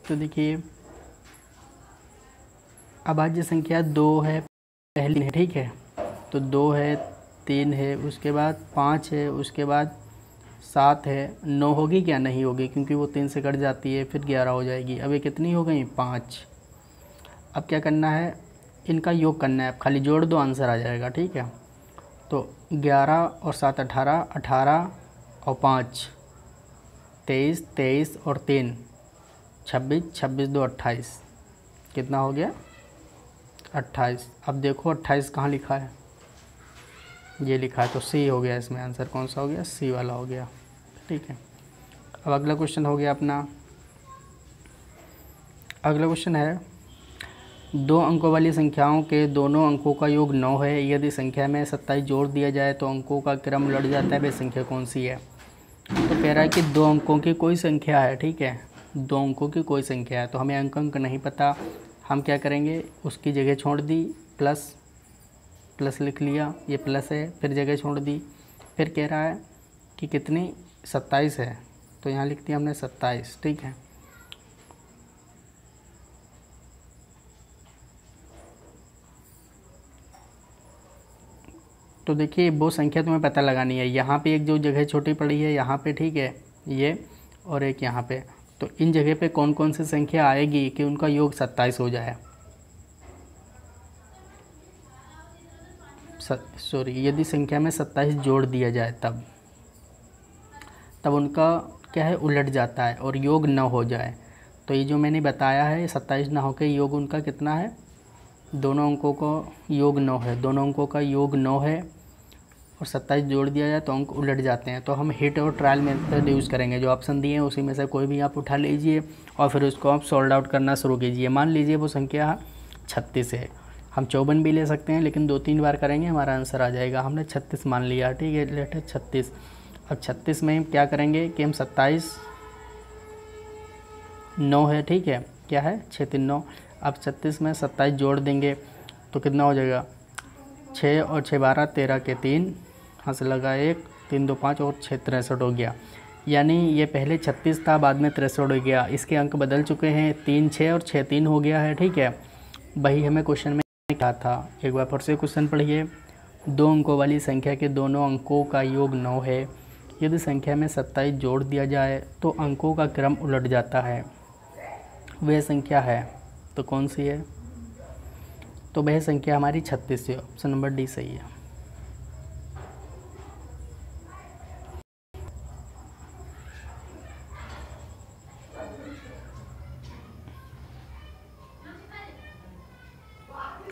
तो देखिए, अभाज्य संख्या 2 है, पहली है। ठीक है, तो 2 है, 3 है, उसके बाद 5 है, उसके बाद 7 है। 9 होगी क्या? नहीं होगी, क्योंकि वो 3 से कट जाती है, फिर 11 हो जाएगी। अब ये कितनी हो गई? 5। अब क्या करना है? इनका योग करना है। खाली जोड़ दो, आंसर आ जाएगा। ठीक है, तो 11 और 7 18, 18 और 5 23, 23 और 3 26, 26 2 28, कितना हो गया? 28। अब देखो 28 कहाँ लिखा है? ये लिखा है, तो सी हो गया। इसमें आंसर कौन सा हो गया? सी वाला हो गया। ठीक है। अब अगला क्वेश्चन हो गया अपना। अगला क्वेश्चन है, 2 अंकों वाली संख्याओं के दोनों अंकों का योग 9 है। यदि संख्या में 27 जोड़ दिया जाए तो अंकों का क्रम उलट जाता है, वह संख्या कौन सी है? तो कह रहा है कि 2 अंकों की कोई संख्या है। ठीक है, 2 अंकों की कोई संख्या है। तो हमें अंक नहीं पता, हम क्या करेंगे? उसकी जगह छोड़ दी, प्लस प्लस लिख लिया, ये प्लस है, फिर जगह छोड़ दी। फिर कह रहा है कि कितनी? 27 है, तो यहाँ लिख दिया हमने 27। ठीक है। तो देखिए, वो संख्या तुम्हें पता लगानी है। यहाँ पे एक जो जगह छोटी पड़ी है यहाँ पे, ठीक है, ये, और एक यहाँ पे। तो इन जगह पे कौन कौन सी संख्या आएगी कि उनका योग 27 हो जाए? सॉरी, यदि संख्या में 27 जोड़ दिया जाए तब उनका क्या है? उलट जाता है और योग 9 हो जाए। तो ये जो मैंने बताया है, 27 ना होकर योग उनका कितना है? दोनों अंकों का योग 9 है। दोनों अंकों का योग 9 है और 27 जोड़ दिया जाए तो अंक उलट जाते हैं। तो हम हिट और ट्रायल मेथड यूज़ करेंगे। जो ऑप्शन दिए हैं उसी में से कोई भी आप उठा लीजिए और फिर उसको आप सॉल्व आउट करना शुरू कीजिए। मान लीजिए वो संख्या 36 है, हम 54 भी ले सकते हैं, लेकिन 2-3 बार करेंगे हमारा आंसर आ जाएगा। हमने 36 मान लिया। ठीक है, लेटर 36। अब 36 में हम क्या करेंगे कि हम 27, 9 है, ठीक है, क्या है? 6 3 9। अब 36 में 27 जोड़ देंगे तो कितना हो जाएगा? 6 और 6 12, 13 के 3, हाँ से लगा 1, 3 2 5 और 6 63 हो गया। यानी ये पहले 36 था, बाद में 63 हो गया। इसके अंक बदल चुके हैं, 3 6 और 6 3 हो गया है। ठीक है, वही हमें क्वेश्चन में कहा था। एक बार फिर से क्वेश्चन पढ़िए। 2 अंकों वाली संख्या के दोनों अंकों का योग 9 है। यदि संख्या में 27 जोड़ दिया जाए तो अंकों का क्रम उलट जाता है, वह संख्या है? तो कौन सी है? तो वह संख्या हमारी 36 है। ऑप्शन नंबर डी सही है।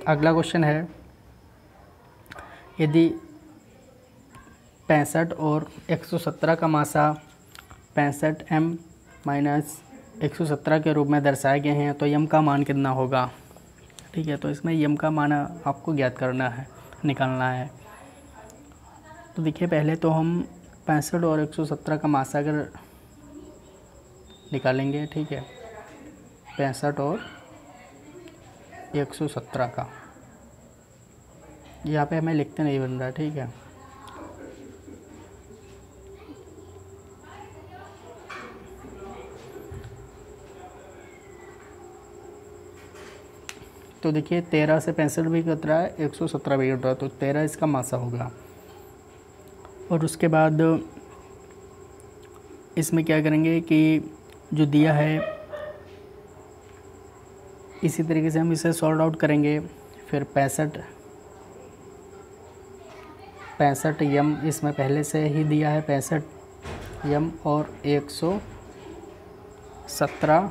अगला क्वेश्चन है, यदि 65 और 117 का मासा 65 m माइनस 117 के रूप में दर्शाए गए हैं तो यम का मान कितना होगा? ठीक है, तो इसमें यम का मान आपको ज्ञात करना है, निकालना है। तो देखिए, पहले तो हम 65 और 117 का मासा अगर निकालेंगे, ठीक है, 65 और 117 का, यहाँ पे हमें लिखते नहीं बन रहा। ठीक है, तो देखिए 13 से 65 भी कट रहा है, 117 भी कट रहा है, तो 13 इसका मासा होगा। और उसके बाद इसमें क्या करेंगे कि जो दिया है इसी तरीके से हम इसे सॉल्व आउट करेंगे। फिर 65 यम इसमें पहले से ही दिया है, 65 यम और 117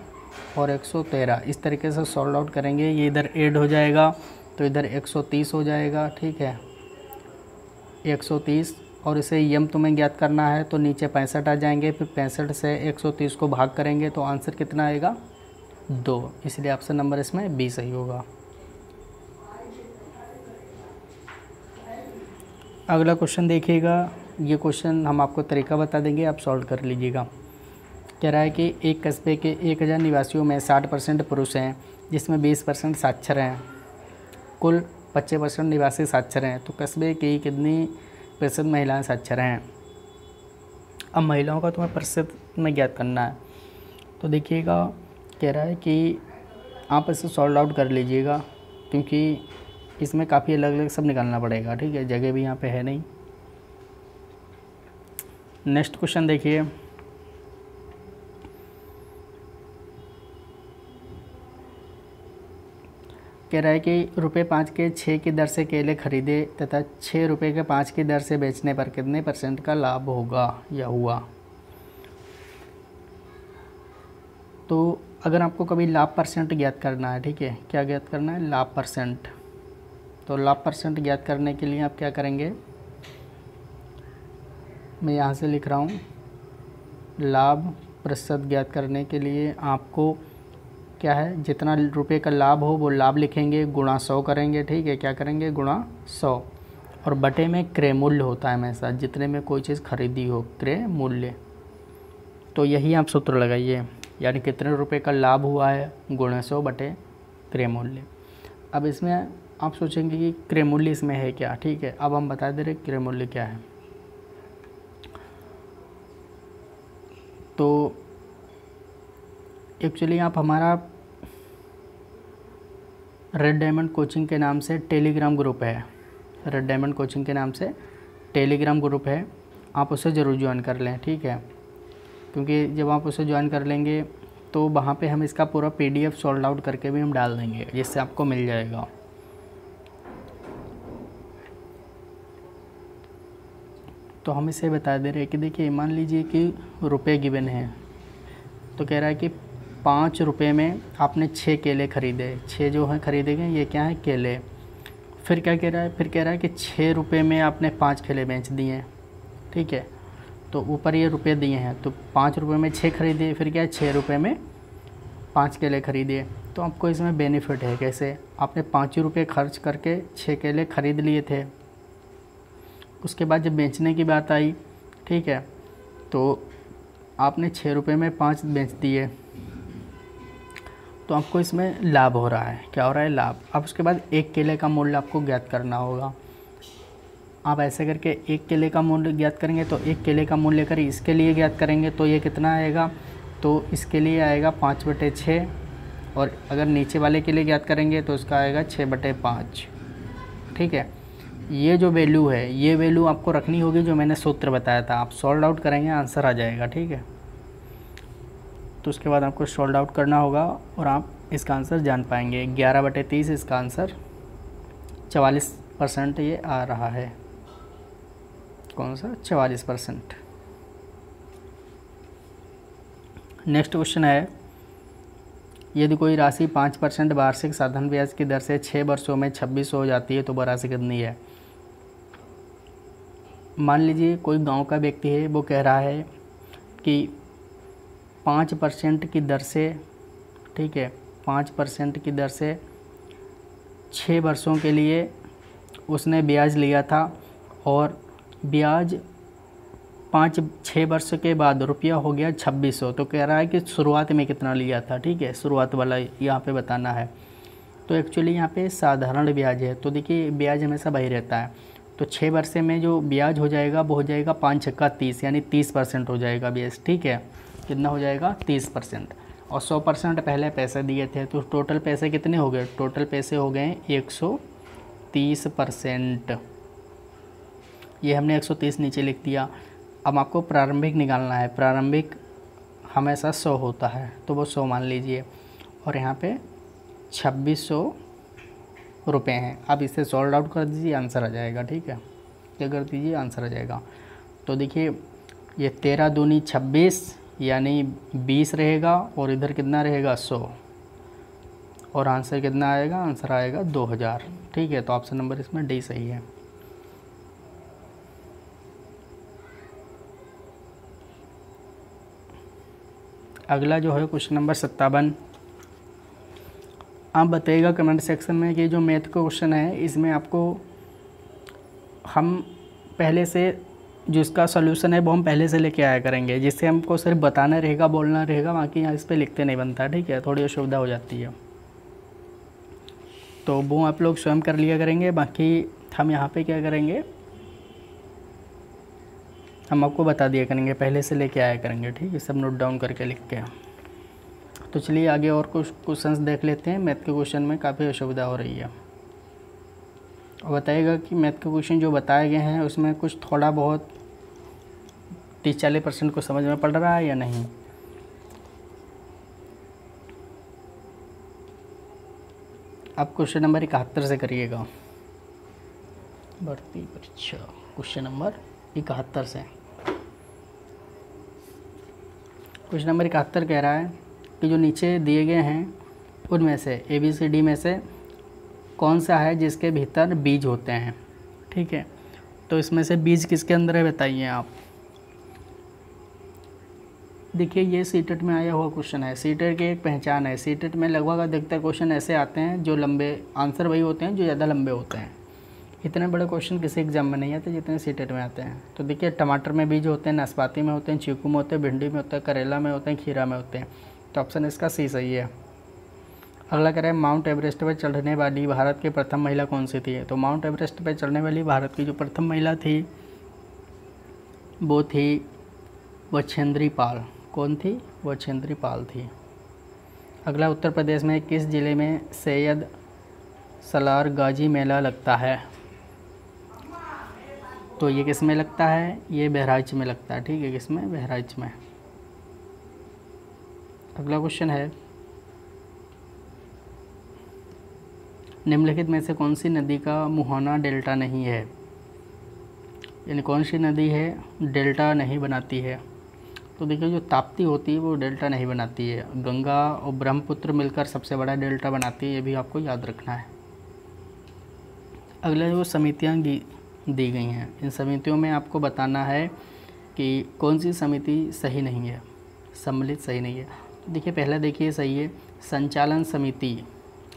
और 113, इस तरीके से सॉल्व आउट करेंगे। ये इधर ऐड हो जाएगा तो इधर 130 हो जाएगा, ठीक है, 130। और इसे यम तुम्हें ज्ञात करना है तो नीचे 65 आ जाएंगे, फिर 65 से 130 को भाग करेंगे तो आंसर कितना आएगा 2, इसलिए ऑप्शन नंबर इसमें बी सही होगा। अगला क्वेश्चन देखिएगा, ये क्वेश्चन हम आपको तरीका बता देंगे, आप सॉल्व कर लीजिएगा। कह रहा है कि एक कस्बे के 1000 निवासियों में 60% पुरुष हैं जिसमें 20% साक्षर हैं, कुल 25% निवासी साक्षर हैं, तो कस्बे की कितनी प्रतिशत महिलाएं साक्षर हैं। अब महिलाओं का तुम्हें प्रतिशत में ज्ञात करना है। तो देखिएगा कह रहा है कि आप इसे सॉल्व आउट कर लीजिएगा क्योंकि इसमें काफ़ी अलग अलग सब निकालना पड़ेगा, ठीक है, जगह भी यहाँ पे है नहीं। नेक्स्ट क्वेश्चन देखिए, कह रहा है कि ₹5 के 6 की दर से केले खरीदे तथा ₹6 के 5 की दर से बेचने पर कितने % का लाभ होगा या हुआ। तो अगर आपको कभी लाभ % ज्ञात करना है, ठीक है, क्या ज्ञात करना है, लाभ %। तो लाभ % ज्ञात करने के लिए आप क्या करेंगे, मैं यहाँ से लिख रहा हूँ, लाभ प्रतिशत ज्ञात करने के लिए आपको क्या है, जितना रुपए का लाभ हो वो लाभ लिखेंगे, गुणा 100 करेंगे, ठीक है, क्या करेंगे, गुणा 100, और बटे में क्रय मूल्य होता है हमेशा, जितने में कोई चीज़ खरीदी हो क्रय मूल्य। तो यही आप सूत्र लगाइए, यानी कितने रुपए का लाभ हुआ है गुणा 100 बटे क्रय मूल्य। अब इसमें आप सोचेंगे कि क्रय मूल्य इसमें है क्या, ठीक है, अब हम बता दे रहे क्रय मूल्य क्या है। तो एक्चुअली आप हमारा रेड डायमंड कोचिंग के नाम से टेलीग्राम ग्रुप है, रेड डायमंड कोचिंग के नाम से टेलीग्राम ग्रुप है, आप उसे ज़रूर ज्वाइन कर लें, ठीक है, क्योंकि जब आप उसे ज्वाइन कर लेंगे तो वहाँ पे हम इसका पूरा PDF सॉल्व आउट करके भी हम डाल देंगे, जिससे आपको मिल जाएगा। तो हम इसे बता दे रहे हैं कि देखिए मान लीजिए कि रुपए गिवन है, तो कह रहा है कि 5 रुपये में आपने 6 केले खरीदे, 6 जो हैं खरीदे गए, ये क्या है, केले। फिर क्या कह रहा है, फिर कह रहा है कि 6 रुपये में आपने 5 केले बेच दिए, ठीक है, तो ऊपर ये रुपये दिए हैं, तो 5 रुपये में 6 खरीदे, फिर क्या है 6 रुपये में 5 केले खरीदे। तो आपको इसमें बेनिफिट है, कैसे, आपने 5 रुपये खर्च करके 6 केले खरीद लिए थे, उसके बाद जब बेचने की बात आई, ठीक है, तो आपने 6 रुपये में 5 बेच दिए, तो आपको इसमें लाभ हो रहा है, क्या हो रहा है, लाभ। अब उसके बाद एक केले का मूल्य आपको ज्ञात करना होगा। आप ऐसे करके एक केले का मूल्य ज्ञात करेंगे, तो एक केले का मूल्य कर इसके लिए ज्ञात करेंगे तो ये कितना आएगा, तो इसके लिए आएगा 5/6, और अगर नीचे वाले के लिए ज्ञात करेंगे तो इसका आएगा 6/5, ठीक है। ये जो वैल्यू है, ये वैल्यू आपको रखनी होगी जो मैंने सूत्र बताया था, आप सॉल्व आउट करेंगे आंसर आ जाएगा, ठीक है। तो उसके बाद आपको सॉल्व आउट करना होगा और आप इसका आंसर जान पाएंगे। 11/30 इसका आंसर 44% ये आ रहा है, कौन सा, 44%। नेक्स्ट क्वेश्चन है, यदि कोई राशि 5% वार्षिक साधन ब्याज की दर से 6 वर्षों में 2600 हो जाती है तो वह राशि कितनी है। मान लीजिए कोई गांव का व्यक्ति है, वो कह रहा है कि 5% की दर से, ठीक है, 5% की दर से 6 वर्षों के लिए उसने ब्याज लिया था, और ब्याज 6 वर्ष के बाद रुपया हो गया 2600। तो कह रहा है कि शुरुआत में कितना लिया था, ठीक है, शुरुआत वाला यहाँ पे बताना है। तो एक्चुअली यहाँ पे साधारण ब्याज है, तो देखिए ब्याज हमेशा वही रहता है, तो 6 वर्ष में जो ब्याज हो जाएगा वो हो जाएगा 5 × 30, यानी 30% हो जाएगा ब्याज, ठीक है, कितना हो जाएगा, 30%। और 100% पहले पैसे दिए थे, तो टोटल पैसे कितने हो गए? टोटल पैसे हो गए 130%। ये हमने 130 नीचे लिख दिया। अब आपको प्रारंभिक निकालना है। प्रारंभिक हमेशा 100 होता है, तो वो 100 मान लीजिए, और यहाँ पे 2600 रुपये हैं। अब इसे सॉल्व आउट कर दीजिए, आंसर आ जाएगा। ठीक है, क्या कर दीजिए, आंसर आ जाएगा। तो देखिए ये 13 दूनी 26 यानी 20 रहेगा, और इधर कितना रहेगा 100, और आंसर कितना आएगा? आंसर आएगा 2000। ठीक है, तो ऑप्शन नंबर इसमें डी सही है। अगला जो है क्वेश्चन नंबर 57। आप बताइएगा कमेंट सेक्शन में कि जो मैथ का क्वेश्चन है इसमें आपको हम पहले से जो इसका सॉल्यूशन है वो हम पहले से लेके आया करेंगे, जिससे हमको सिर्फ बताना रहेगा, बोलना रहेगा, बाकी यहाँ इस पर लिखते नहीं बनता। ठीक है, थोड़ी असुविधा हो जाती है, तो वो आप लोग स्वयं कर लिया करेंगे। बाकी हम यहाँ पे क्या करेंगे, हम आपको बता दिया करेंगे, पहले से लेके आया करेंगे। ठीक है, सब नोट डाउन करके लिख के। तो चलिए आगे और कुछ क्वेश्चंस देख लेते हैं। मैथ के क्वेश्चन में काफ़ी असुविधा हो रही है। और बताइएगा कि मैथ के क्वेश्चन जो बताए गए हैं उसमें कुछ थोड़ा बहुत 30-40% को समझ में पड़ रहा है या नहीं। अब क्वेश्चन नंबर 71 से करिएगा। भर्ती परीक्षा क्वेश्चन नंबर 71 से। क्वेश्चन नंबर 71 कह रहा है कि जो नीचे दिए गए हैं उनमें से ABCD में से कौन सा है जिसके भीतर बीज होते हैं। ठीक है, तो इसमें से बीज किसके अंदर है बताइए आप। देखिए ये सीटेट में आया हुआ क्वेश्चन है। सीटेट की एक पहचान है, सीटेट में लगभग अधिकतर क्वेश्चन ऐसे आते हैं जो लंबे, आंसर वही होते हैं जो ज़्यादा लंबे होते हैं। इतने बड़े क्वेश्चन किसी एग्जाम में नहीं आते जितने सीटेट में आते हैं। तो देखिए टमाटर में बीज होते हैं, नाशपाती में होते हैं, चीकू में होते हैं, भिंडी में होते हैं, करेला में होते हैं, खीरा में होते हैं। तो ऑप्शन इसका सी सही है। अगला कह रहा है माउंट एवरेस्ट पर चढ़ने वाली भारत की प्रथम महिला कौन सी थी। तो माउंट एवरेस्ट पर चढ़ने वाली भारत की जो प्रथम महिला थी वो थी बछेंद्री पाल। कौन थी? बछेंद्री पाल थी। अगला उत्तर प्रदेश में किस ज़िले में सैयद सलार गाजी मेला लगता है। तो ये किस में लगता है? ये बहराइच में लगता है। ठीक है, किस में? बहराइच में। अगला क्वेश्चन है निम्नलिखित में से कौन सी नदी का मुहाना डेल्टा नहीं है। यानी कौन सी नदी है डेल्टा नहीं बनाती है। तो देखिए जो ताप्ती होती है वो डेल्टा नहीं बनाती है। गंगा और ब्रह्मपुत्र मिलकर सबसे बड़ा डेल्टा बनाती है, ये भी आपको याद रखना है। अगला जो समितियाँ दी गई हैं, इन समितियों में आपको बताना है कि कौन सी समिति सही नहीं है, सम्मिलित सही नहीं है। तो देखिए पहला देखिए सही है, संचालन समिति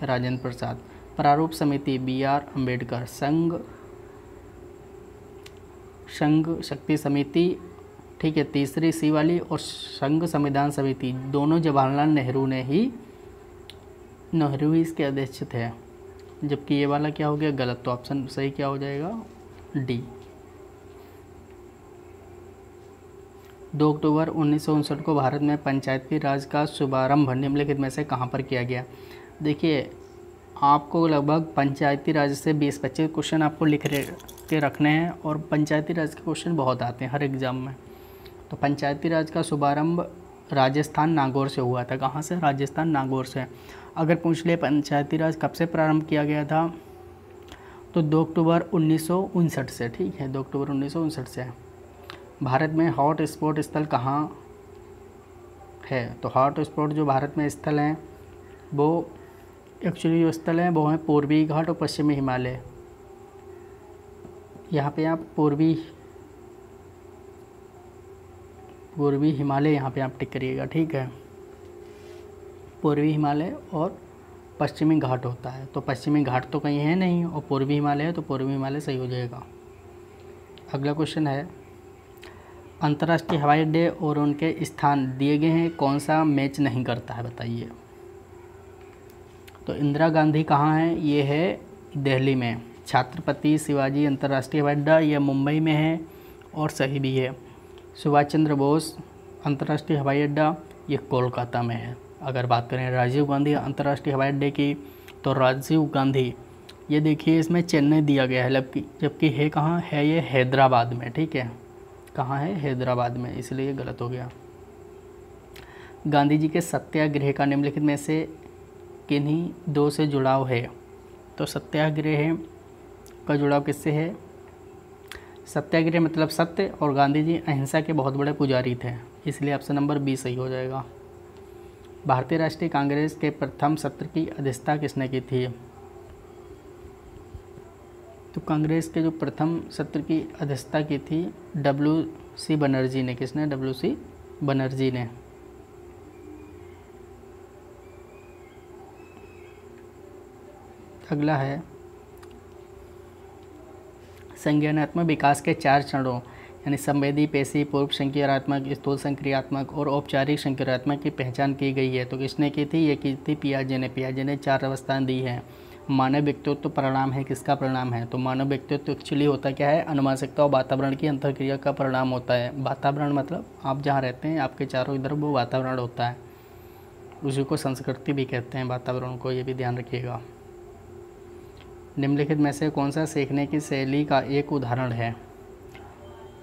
राजेंद्र प्रसाद, प्रारूप समिति BR अम्बेडकर, संघ शक्ति समिति, ठीक है, तीसरी सी वाली, और संघ संविधान समिति दोनों जवाहरलाल नेहरू ही इसके अध्यक्ष थे। जबकि ये वाला क्या हो गया? गलत। तो ऑप्शन सही क्या हो जाएगा? डी। 2 अक्टूबर 1959 को भारत में पंचायती राज का शुभारंभ निम्नलिखित में से कहाँ पर किया गया। देखिए आपको लगभग पंचायती राज से 20-25 क्वेश्चन आपको लिख के रखने हैं, और पंचायती राज के क्वेश्चन बहुत आते हैं हर एग्ज़ाम में। तो पंचायती राज का शुभारंभ राजस्थान नागौर से हुआ था। कहाँ से? राजस्थान नागौर से। अगर पूछ ले पंचायती राज कब से प्रारंभ किया गया था, तो 2 अक्टूबर 1959 से। ठीक है, 2 अक्टूबर 1959 से। भारत में हॉट स्पॉट स्थल कहाँ है। तो हॉट स्पॉट जो भारत में स्थल हैं वो एक्चुअली जो स्थल हैं वो हैं पूर्वी घाट और पश्चिमी हिमालय। यहाँ पे आप पूर्वी हिमालय यहाँ पे आप टिक करिएगा। ठीक है, पूर्वी हिमालय और पश्चिमी घाट होता है। तो पश्चिमी घाट तो कहीं है नहीं, और पूर्वी हिमालय है, तो पूर्वी हिमालय सही हो जाएगा। अगला क्वेश्चन है अंतर्राष्ट्रीय हवाई अड्डे और उनके स्थान दिए गए हैं, कौन सा मैच नहीं करता है बताइए। तो इंदिरा गांधी कहाँ है? ये है दिल्ली में। छत्रपति शिवाजी अंतर्राष्ट्रीय हवाई अड्डा ये मुंबई में है और सही भी है। सुभाष चंद्र बोस अंतर्राष्ट्रीय हवाई अड्डा ये कोलकाता में है। अगर बात करें राजीव गांधी अंतर्राष्ट्रीय हवाई अड्डे की, तो राजीव गांधी, ये देखिए इसमें चेन्नई दिया गया है, जबकि है कहाँ है, ये हैदराबाद में, ठीक है, कहाँ है, हैदराबाद में, इसलिए ये गलत हो गया। गांधी जी के सत्याग्रह का निम्नलिखित में से किन्हीं दो से जुड़ाव है। तो सत्याग्रह का जुड़ाव किससे है? सत्याग्रह मतलब सत्य, और गांधी जी अहिंसा के बहुत बड़े पुजारी थे, इसलिए ऑप्शन नंबर बी सही हो जाएगा। भारतीय राष्ट्रीय कांग्रेस के प्रथम सत्र की अध्यक्षता किसने की थी? तो कांग्रेस के जो प्रथम सत्र की अध्यक्षता की थी WC बनर्जी ने। किसने? WC बनर्जी ने। अगला है संज्ञानात्मक विकास के 4 चरणों यानी संवेदी, पेशी, पूर्व संक्रियात्मक, स्थूल संक्रियात्मक और औपचारिक संक्रियात्मक की पहचान की गई है। तो किसने की थी? ये की थी पियाजे ने। पियाजे ने 4 अवस्थाएं दी हैं। मानव व्यक्तित्व तो परिणाम है, किसका परिणाम है? तो मानव व्यक्तित्व एक्चुअली होता क्या है? अनुवांशिकता और वातावरण की अंतर्क्रिया का परिणाम होता है। वातावरण मतलब आप जहाँ रहते हैं, आपके चारों इधर वो वातावरण होता है, उसी को संस्कृति भी कहते हैं वातावरण को, ये भी ध्यान रखिएगा। निम्नलिखित में से कौन सा सीखने की शैली का एक उदाहरण है?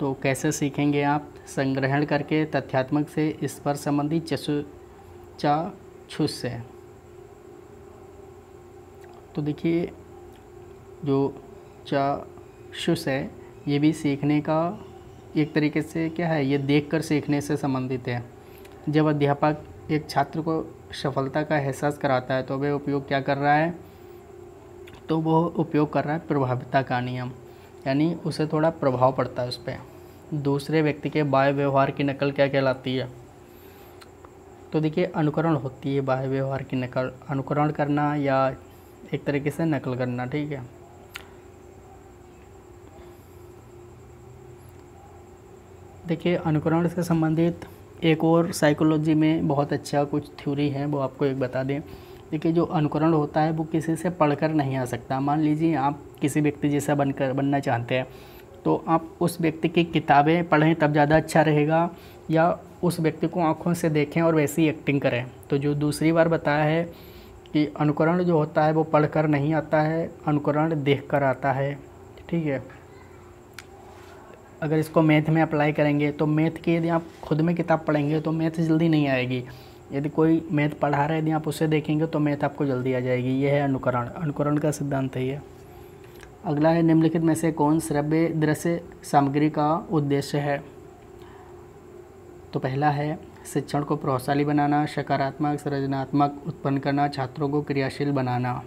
तो कैसे सीखेंगे आप? संग्रहण करके, तथ्यात्मक से, स्पर्श संबंधी, चाक्षुष से। तो देखिए जो चाक्षुष है ये भी सीखने का एक तरीके से क्या है, ये देखकर सीखने से संबंधित है। जब अध्यापक एक छात्र को सफलता का एहसास कराता है तो वह उपयोग क्या कर रहा है? तो वो उपयोग कर रहा है प्रभाविता का नियम, यानी उसे थोड़ा प्रभाव पड़ता है उस पर। दूसरे व्यक्ति के बाह्य व्यवहार की नकल क्या कहलाती है? तो देखिए अनुकरण होती है बाह्य व्यवहार की नकल, अनुकरण करना या एक तरीके से नकल करना, ठीक है। देखिए अनुकरण से संबंधित एक और साइकोलॉजी में बहुत अच्छा कुछ थ्योरी है, वो आपको एक बता दें। देखिए जो अनुकरण होता है वो किसी से पढ़कर नहीं आ सकता। मान लीजिए आप किसी व्यक्ति जैसा बनना चाहते हैं, तो आप उस व्यक्ति की किताबें पढ़ें तब ज़्यादा अच्छा रहेगा, या उस व्यक्ति को आँखों से देखें और वैसी एक्टिंग करें। तो जो दूसरी बार बताया है कि अनुकरण जो होता है वो पढ़कर नहीं आता है, अनुकरण देखकर आता है, ठीक है। अगर इसको मैथ में अप्लाई करेंगे तो मैथ की यदि आप खुद में किताब पढ़ेंगे तो मैथ जल्दी नहीं आएगी। यदि कोई मैथ पढ़ा रहा है, यदि आप उसे देखेंगे तो मैथ आपको जल्दी आ जाएगी। यह है अनुकरण, अनुकरण का सिद्धांत है ये। अगला है निम्नलिखित में से कौन श्रव्य दृश्य सामग्री का उद्देश्य है? तो पहला है शिक्षण को प्रभावशाली बनाना, सकारात्मक सृजनात्मक उत्पन्न करना, छात्रों को क्रियाशील बनाना।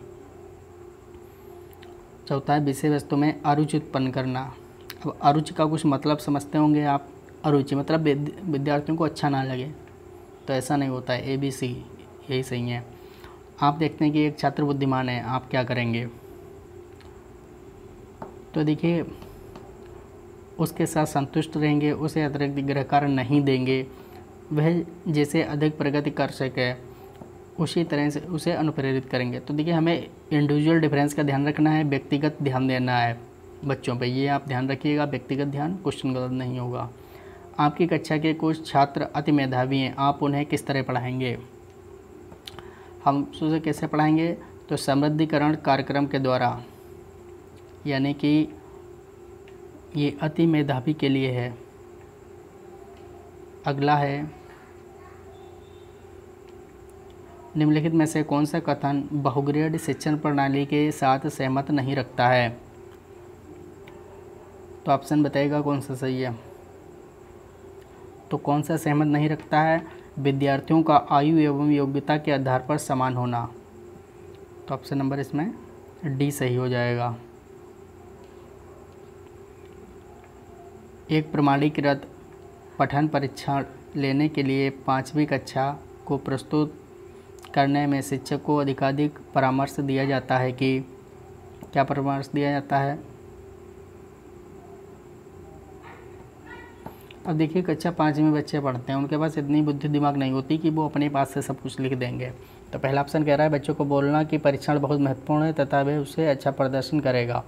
चौथा है विषय वस्तु में अरुचि उत्पन्न करना। अब अरुचि का कुछ मतलब समझते होंगे आप। अरुचि मतलब विद्यार्थियों को अच्छा ना लगे, तो ऐसा नहीं होता है। ABC यही सही है। आप देखते हैं कि एक छात्र बुद्धिमान है, आप क्या करेंगे? तो देखिए उसके साथ संतुष्ट रहेंगे, उसे अतिरिक्त गृह कार्य नहीं देंगे, वह जैसे अधिक प्रगति कर सके उसी तरह से उसे अनुप्रेरित करेंगे। तो देखिए हमें इंडिविजुअल डिफरेंस का ध्यान रखना है, व्यक्तिगत ध्यान देना है बच्चों पे, ये आप ध्यान रखिएगा। व्यक्तिगत ध्यान, क्वेश्चन गलत नहीं होगा। आपकी कक्षा के कुछ छात्र अति मेधावी हैं, आप उन्हें किस तरह पढ़ाएंगे? हम उसे कैसे पढ़ाएंगे? तो समृद्धिकरण कार्यक्रम के द्वारा, यानी कि ये अति मेधावी के लिए है। अगला है निम्नलिखित में से कौन सा कथन बहुग्रेड शिक्षण प्रणाली के साथ सहमत नहीं रखता है? तो ऑप्शन बताइएगा कौन सा सही है। तो कौन सा सहमत नहीं रखता है? विद्यार्थियों का आयु एवं योग्यता के आधार पर समान होना। तो ऑप्शन नंबर इसमें D सही हो जाएगा। एक प्रमाणीकृत पठन परीक्षण लेने के लिए 5वीं कक्षा को प्रस्तुत करने में शिक्षक को अधिकाधिक परामर्श दिया जाता है कि क्या परामर्श दिया जाता है? अब देखिए कक्षा 5 में बच्चे पढ़ते हैं, उनके पास इतनी बुद्धि दिमाग नहीं होती कि वो अपने पास से सब कुछ लिख देंगे। तो पहला ऑप्शन कह रहा है बच्चों को बोलना कि परीक्षण बहुत महत्वपूर्ण है तथा वह उससे अच्छा प्रदर्शन करेगा।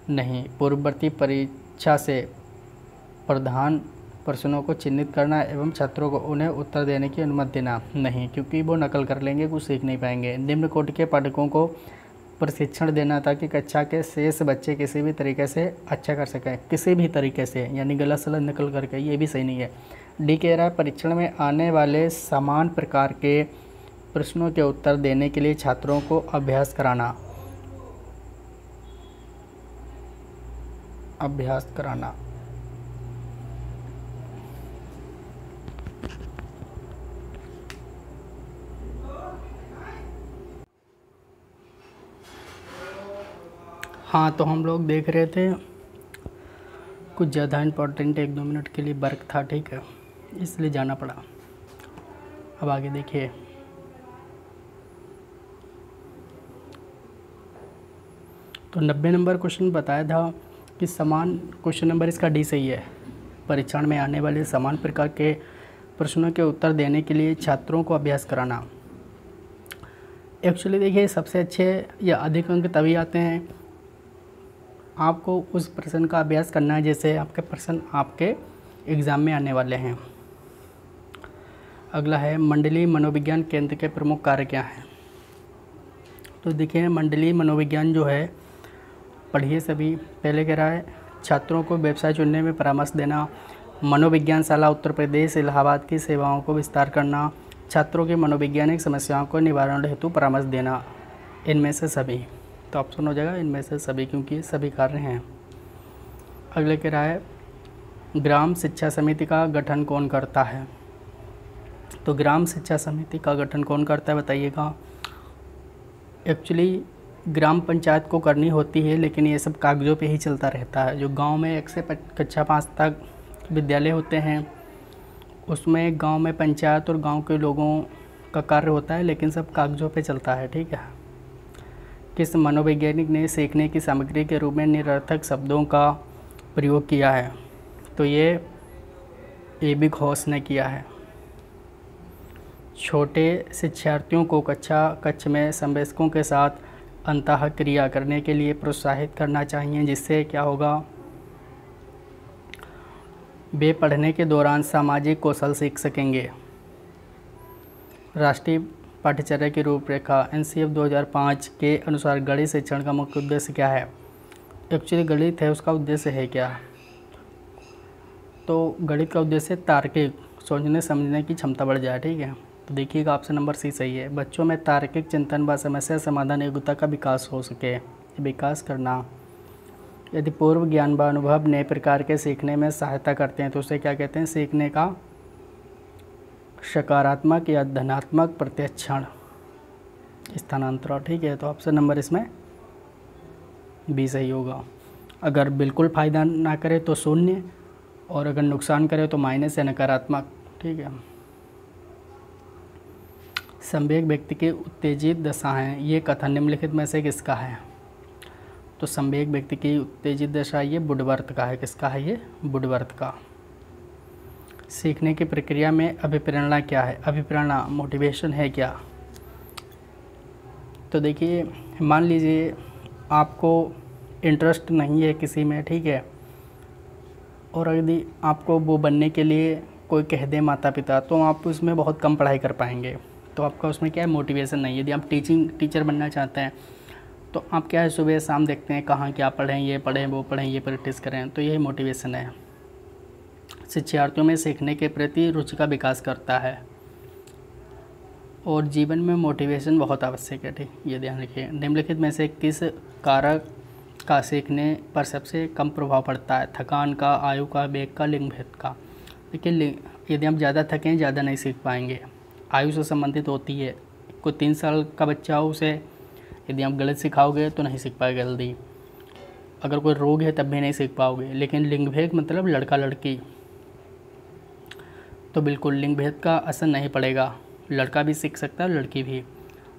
नहीं, पूर्ववर्ती परीक्षा से प्रधान प्रश्नों को चिन्हित करना एवं छात्रों को उन्हें उत्तर देने की अनुमति देना नहीं, क्योंकि वो नकल कर लेंगे, कुछ सीख नहीं पाएंगे। निम्न कोटि के पाठकों को प्रशिक्षण देना ताकि कक्षा के शेष बच्चे किसी भी तरीके से अच्छा कर सकें, किसी भी तरीके से, यानी गलत सलत नकल करके, ये भी सही नहीं है। डी कह रहा है परीक्षण में आने वाले समान प्रकार के प्रश्नों के उत्तर देने के लिए छात्रों को अभ्यास कराना। हाँ, तो हम लोग देख रहे थे, कुछ ज़्यादा इम्पोर्टेंट 1-2 मिनट के लिए वर्क था, ठीक है, इसलिए जाना पड़ा। अब आगे देखिए, तो 90 नंबर क्वेश्चन बताया था कि समान, क्वेश्चन नंबर इसका डी सही है, परीक्षण में आने वाले समान प्रकार के प्रश्नों के उत्तर देने के लिए छात्रों को अभ्यास कराना। एक्चुअली देखिए, सबसे अच्छे या अधिक अंक तभी आते हैं, आपको उस प्रश्न का अभ्यास करना है जैसे आपके प्रश्न आपके एग्ज़ाम में आने वाले हैं। अगला है मंडलीय मनोविज्ञान केंद्र के प्रमुख कार्य क्या हैं। तो देखिए, मंडलीय मनोविज्ञान जो है, पढ़िए सभी। पहले कह रहा है छात्रों को व्यवसाय चुनने में परामर्श देना, मनोविज्ञान शाला उत्तर प्रदेश इलाहाबाद की सेवाओं को विस्तार करना, छात्रों की मनोवैज्ञानिक समस्याओं को निवारण हेतु परामर्श देना। इनमें से सभी, तो ऑप्शन हो जाएगा इनमें से सभी, क्योंकि सभी कार्य हैं। अगले कह रहा है ग्राम शिक्षा समिति का गठन कौन करता है। तो ग्राम शिक्षा समिति का गठन कौन करता है बताइएगा। एक्चुअली ग्राम पंचायत को करनी होती है, लेकिन ये सब कागज़ों पे ही चलता रहता है। जो गांव में 1 से कक्षा 5 तक विद्यालय होते हैं, उसमें गांव में पंचायत और गांव के लोगों का कार्य होता है, लेकिन सब कागज़ों पे चलता है, ठीक है। किस मनोवैज्ञानिक ने सीखने की सामग्री के रूप में निरर्थक शब्दों का प्रयोग किया है। तो ये ए.बी. घोष ने किया है। छोटे शिक्षार्थियों को कक्ष में संवेशकों के साथ अंतः क्रिया करने के लिए प्रोत्साहित करना चाहिए, जिससे क्या होगा, वे पढ़ने के दौरान सामाजिक कौशल सीख सकेंगे। राष्ट्रीय पाठ्यचर्या की रूपरेखा NCF 2005 के अनुसार गणित शिक्षण का मुख्य उद्देश्य क्या है। एक्चुअली गणित है, उसका उद्देश्य है क्या। तो गणित का उद्देश्य तार्किक सोचने समझने की क्षमता बढ़ जाए, ठीक है। तो देखिएगा ऑप्शन नंबर सी सही है। बच्चों में तार्किक चिंतन व समस्या समाधान योग्यता का विकास हो सके, विकास करना। यदि पूर्व ज्ञान व अनुभव नए प्रकार के सीखने में सहायता करते हैं तो उसे क्या कहते हैं, सीखने का सकारात्मक या धनात्मक प्रत्याक्षण स्थानांतरण, ठीक है। तो ऑप्शन नंबर इसमें बी सही होगा। अगर बिल्कुल फ़ायदा ना करे तो 0, और अगर नुकसान करे तो माइनस या नकारात्मक, ठीक है। संवेग व्यक्ति की उत्तेजित दशा है, ये कथन निम्नलिखित में से किसका है। तो संवेग व्यक्ति की उत्तेजित दशा ये वुडवर्थ का है। किसका है ये, वुडवर्थ का। सीखने की प्रक्रिया में अभिप्रेरणा क्या है। अभिप्रेरणा मोटिवेशन है क्या। तो देखिए, मान लीजिए आपको इंटरेस्ट नहीं है किसी में, ठीक है, और यदि आपको वो बनने के लिए कोई कह दे माता पिता, तो आप उसमें बहुत कम पढ़ाई कर पाएंगे। तो आपका उसमें क्या है, मोटिवेशन नहीं है। यदि आप टीचर बनना चाहते हैं तो आप क्या है, सुबह शाम देखते हैं कहाँ क्या पढ़ें, ये पढ़ें वो पढ़ें, ये प्रैक्टिस करें, तो यही मोटिवेशन है। शिक्षार्थियों में सीखने के प्रति रुचि का विकास करता है, और जीवन में मोटिवेशन बहुत आवश्यक है, ठीक, ये ध्यान रखिए। निम्नलिखित में से किस कारक का सीखने पर सबसे कम प्रभाव पड़ता है। थकान का, आयु का, वेग का, लिंग भेद का। देखिए, यदि हम ज़्यादा थकें ज़्यादा नहीं सीख पाएंगे। आयु से संबंधित होती है। कोई 3 साल का बच्चा हो, उसे यदि आप गलत सिखाओगे तो नहीं सीख पाएगा जल्दी। अगर कोई रोग है तब भी नहीं सीख पाओगे। लेकिन लिंग भेद मतलब लड़का लड़की, तो बिल्कुल लिंग भेद का असर नहीं पड़ेगा, लड़का भी सीख सकता है, लड़की भी।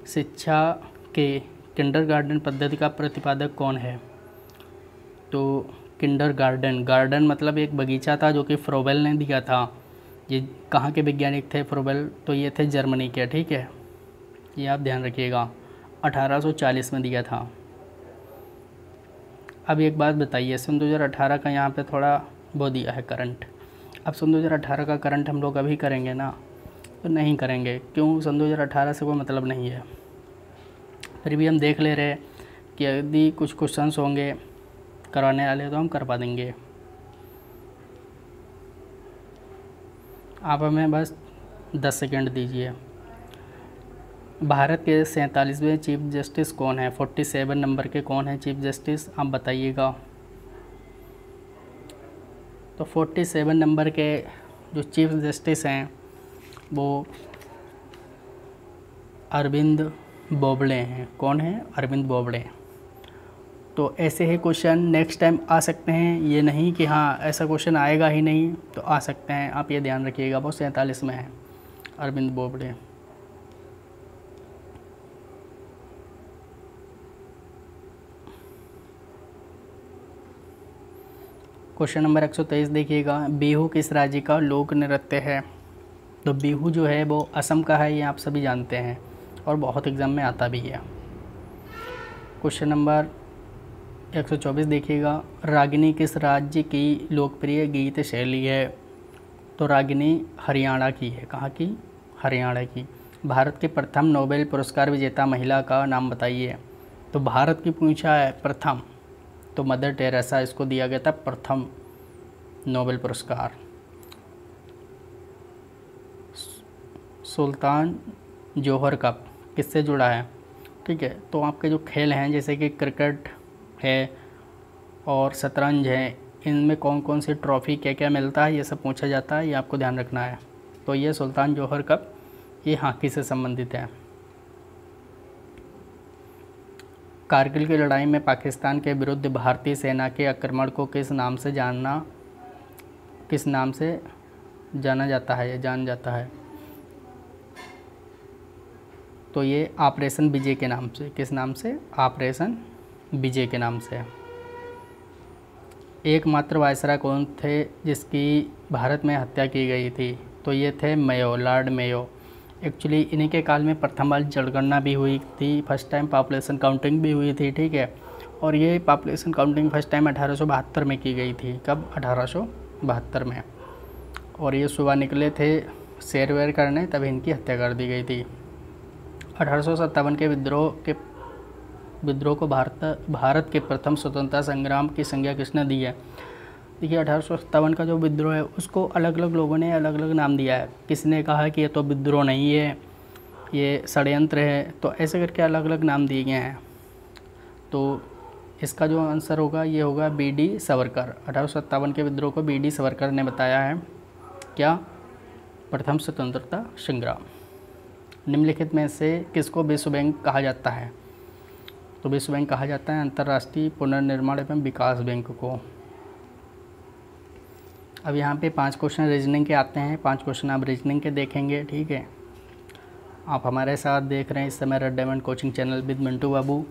शिक्षा के किंडरगार्टन पद्धति का प्रतिपादक कौन है। तो किंडरगार्टन, गार्डन मतलब एक बगीचा था जो कि फ्रोबेल ने दिया था। ये कहाँ के वैज्ञानिक थे फ्रोबेल, तो ये थे जर्मनी के, ठीक है, ये आप ध्यान रखिएगा। 1840 में दिया था। अब एक बात बताइए, सन 2018 का यहाँ पे थोड़ा वो दिया है करंट। अब सन 2018 का करंट हम लोग अभी करेंगे ना, तो नहीं करेंगे। क्यों? सन 2018 से कोई मतलब नहीं है। फिर भी हम देख ले रहे हैं कि यदि कुछ क्वेश्चंस होंगे करवाने वाले तो हम करवा देंगे। आप हमें बस 10 सेकंड दीजिए। भारत के 47वें चीफ जस्टिस कौन है? 47 नंबर के कौन है चीफ जस्टिस, आप बताइएगा। तो 47 नंबर के जो चीफ जस्टिस हैं वो अरविंद बोबड़े हैं। कौन है? अरविंद बोबड़े। तो ऐसे ही क्वेश्चन नेक्स्ट टाइम आ सकते हैं, ये नहीं कि हाँ ऐसा क्वेश्चन आएगा ही नहीं, तो आ सकते हैं, आप ये ध्यान रखिएगा। वो 47 में है अरविंद बोबड़े। क्वेश्चन नंबर 123 देखिएगा, बिहू किस राज्य का लोक नृत्य है? तो बिहू जो है वो असम का है, ये आप सभी जानते हैं और बहुत एग्ज़ाम में आता भी है। क्वेश्चन नंबर 124 देखिएगा, रागिनी किस राज्य की लोकप्रिय गीत शैली है? तो रागिनी हरियाणा की है। कहाँ की? हरियाणा की। भारत की प्रथम नोबेल पुरस्कार विजेता महिला का नाम बताइए। तो भारत की पूछा है प्रथम, तो मदर टेरेसा, इसको दिया गया था प्रथम नोबेल पुरस्कार। सुल्तान जोहर कप किससे जुड़ा है? ठीक है, तो आपके जो खेल हैं जैसे कि क्रिकेट है और शतरंज है, इनमें कौन कौन सी ट्रॉफ़ी क्या क्या मिलता है, ये सब पूछा जाता है, ये आपको ध्यान रखना है। तो ये सुल्तान जोहर कप ये हॉकी से संबंधित है। कारगिल की लड़ाई में पाकिस्तान के विरुद्ध भारतीय सेना के आक्रमण को किस नाम से जाना जाता है या जान जाता है? तो ये ऑपरेशन विजय के नाम से। किस नाम से? ऑपरेशन विजय के नाम से। एकमात्र वायसराय कौन थे जिसकी भारत में हत्या की गई थी? तो ये थे मेयो, लॉर्ड मेयो। एक्चुअली इन्हीं के काल में प्रथम बार जनगणना भी हुई थी, फर्स्ट टाइम पॉपुलेशन काउंटिंग भी हुई थी। ठीक है, और ये पॉपुलेशन काउंटिंग फर्स्ट टाइम 1872 में की गई थी। कब? 1872 में। और ये सुबह निकले थे सैर वैर करने, तब इनकी हत्या कर दी गई थी। 1857 के विद्रोह को भारत के प्रथम स्वतंत्रता संग्राम की संज्ञा किसने दी है? देखिए 1857 का जो विद्रोह है उसको अलग अलग लोगों ने अलग अलग नाम दिया है। किसने कहा कि ये तो विद्रोह नहीं है, ये षड्यंत्र है, तो ऐसे करके अलग अलग नाम दिए गए हैं। तो इसका जो आंसर होगा ये होगा BD सावरकर। 1857 के विद्रोह को BD सावरकर ने बताया है क्या? प्रथम स्वतंत्रता संग्राम। निम्नलिखित में से किसको विश्व बैंक कहा जाता है? तो विश्व बैंक कहा जाता है अंतर्राष्ट्रीय पुनर्निर्माण एवं विकास बैंक को। अब यहाँ पे 5 क्वेश्चन रीजनिंग के आते हैं। 5 क्वेश्चन आप रीजनिंग के देखेंगे। ठीक है, आप हमारे साथ देख रहे हैं इस समय red diamond coaching channel with Mintu Babu.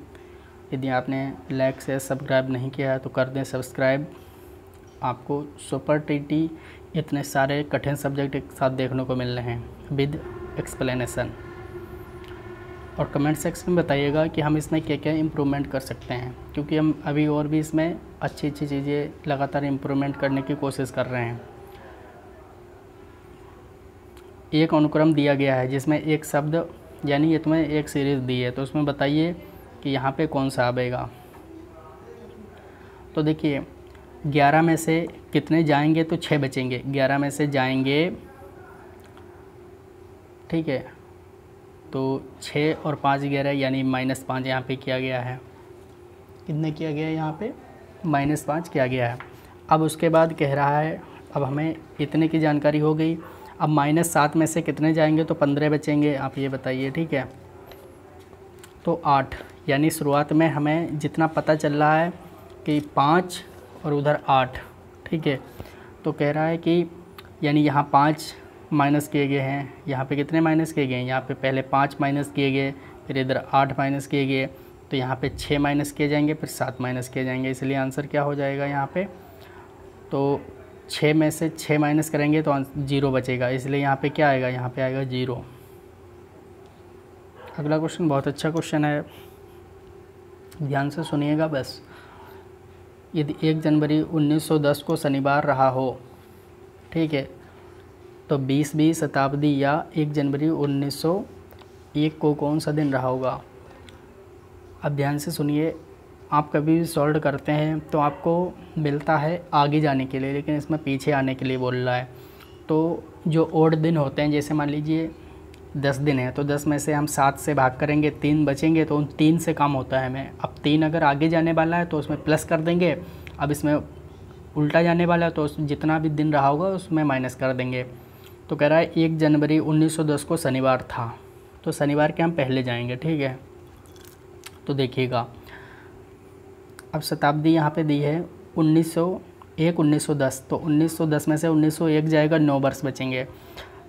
यदि आपने लाइक से सब्सक्राइब नहीं किया है तो कर दें सब्सक्राइब। आपको सुपर TT इतने सारे कठिन सब्जेक्ट एक साथ देखने को मिल रहे हैं विद एक्सप्लेनेशन। और कमेंट सेक्शन में बताइएगा कि हम इसमें क्या क्या इम्प्रूवमेंट कर सकते हैं, क्योंकि हम अभी और भी इसमें अच्छी अच्छी चीज़ें लगातार इम्प्रूवमेंट करने की कोशिश कर रहे हैं। एक अनुक्रम दिया गया है जिसमें एक शब्द यानी ये तुम्हें एक सीरीज़ दी है, तो उसमें बताइए कि यहाँ पे कौन सा आएगा। तो देखिए 11 में से कितने जाएंगे? तो 6 बचेंगे। 11 में से जाएंगे, ठीक है, तो 6 और 5 11 यानी -5 यहाँ पे किया गया है। कितने किया गया है? यहाँ पे -5 किया गया है। अब उसके बाद कह रहा है, अब हमें इतने की जानकारी हो गई। अब -7 में से कितने जाएंगे? तो 15 बचेंगे। आप ये बताइए। ठीक है, तो 8 यानी शुरुआत में हमें जितना पता चल रहा है कि 5 और उधर 8। ठीक है, तो कह रहा है कि यानी यहाँ 5 माइनस किए गए हैं, यहाँ पे कितने माइनस किए गए हैं? यहाँ पे पहले 5 माइनस किए गए, फिर इधर 8 माइनस किए गए, तो यहाँ पे 6 माइनस किए जाएंगे, फिर 7 माइनस किए जाएंगे। इसलिए आंसर क्या हो जाएगा यहाँ पे? तो 6 में से 6 माइनस करेंगे तो 0 बचेगा, इसलिए यहाँ पे क्या आएगा? यहाँ पे आएगा 0। अगला क्वेश्चन बहुत अच्छा क्वेश्चन है, ध्यान से सुनिएगा बस। यदि 1 जनवरी 1910 को शनिवार रहा हो ठीक है। तो 20वीं शताब्दी या 1 जनवरी 1901 को कौन सा दिन रहा होगा? अब ध्यान से सुनिए, आप कभी भी सॉल्व करते हैं तो आपको मिलता है आगे जाने के लिए, लेकिन इसमें पीछे आने के लिए बोल रहा है। तो जो ओड दिन होते हैं, जैसे मान लीजिए 10 दिन है, तो 10 में से हम 7 से भाग करेंगे, 3 बचेंगे, तो उन 3 से काम होता है हमें। अब 3 अगर आगे जाने वाला है तो उसमें प्लस कर देंगे, अब इसमें उल्टा जाने वाला है तो जितना भी दिन रहा होगा उसमें माइनस कर देंगे। तो कह रहा है 1 जनवरी 1910 को शनिवार था, तो शनिवार के हम पहले जाएंगे, ठीक है। तो देखिएगा, अब शताब्दी यहाँ पे दी है 1901 1910, तो 1910 में से 1901 जाएगा, 9 वर्ष बचेंगे।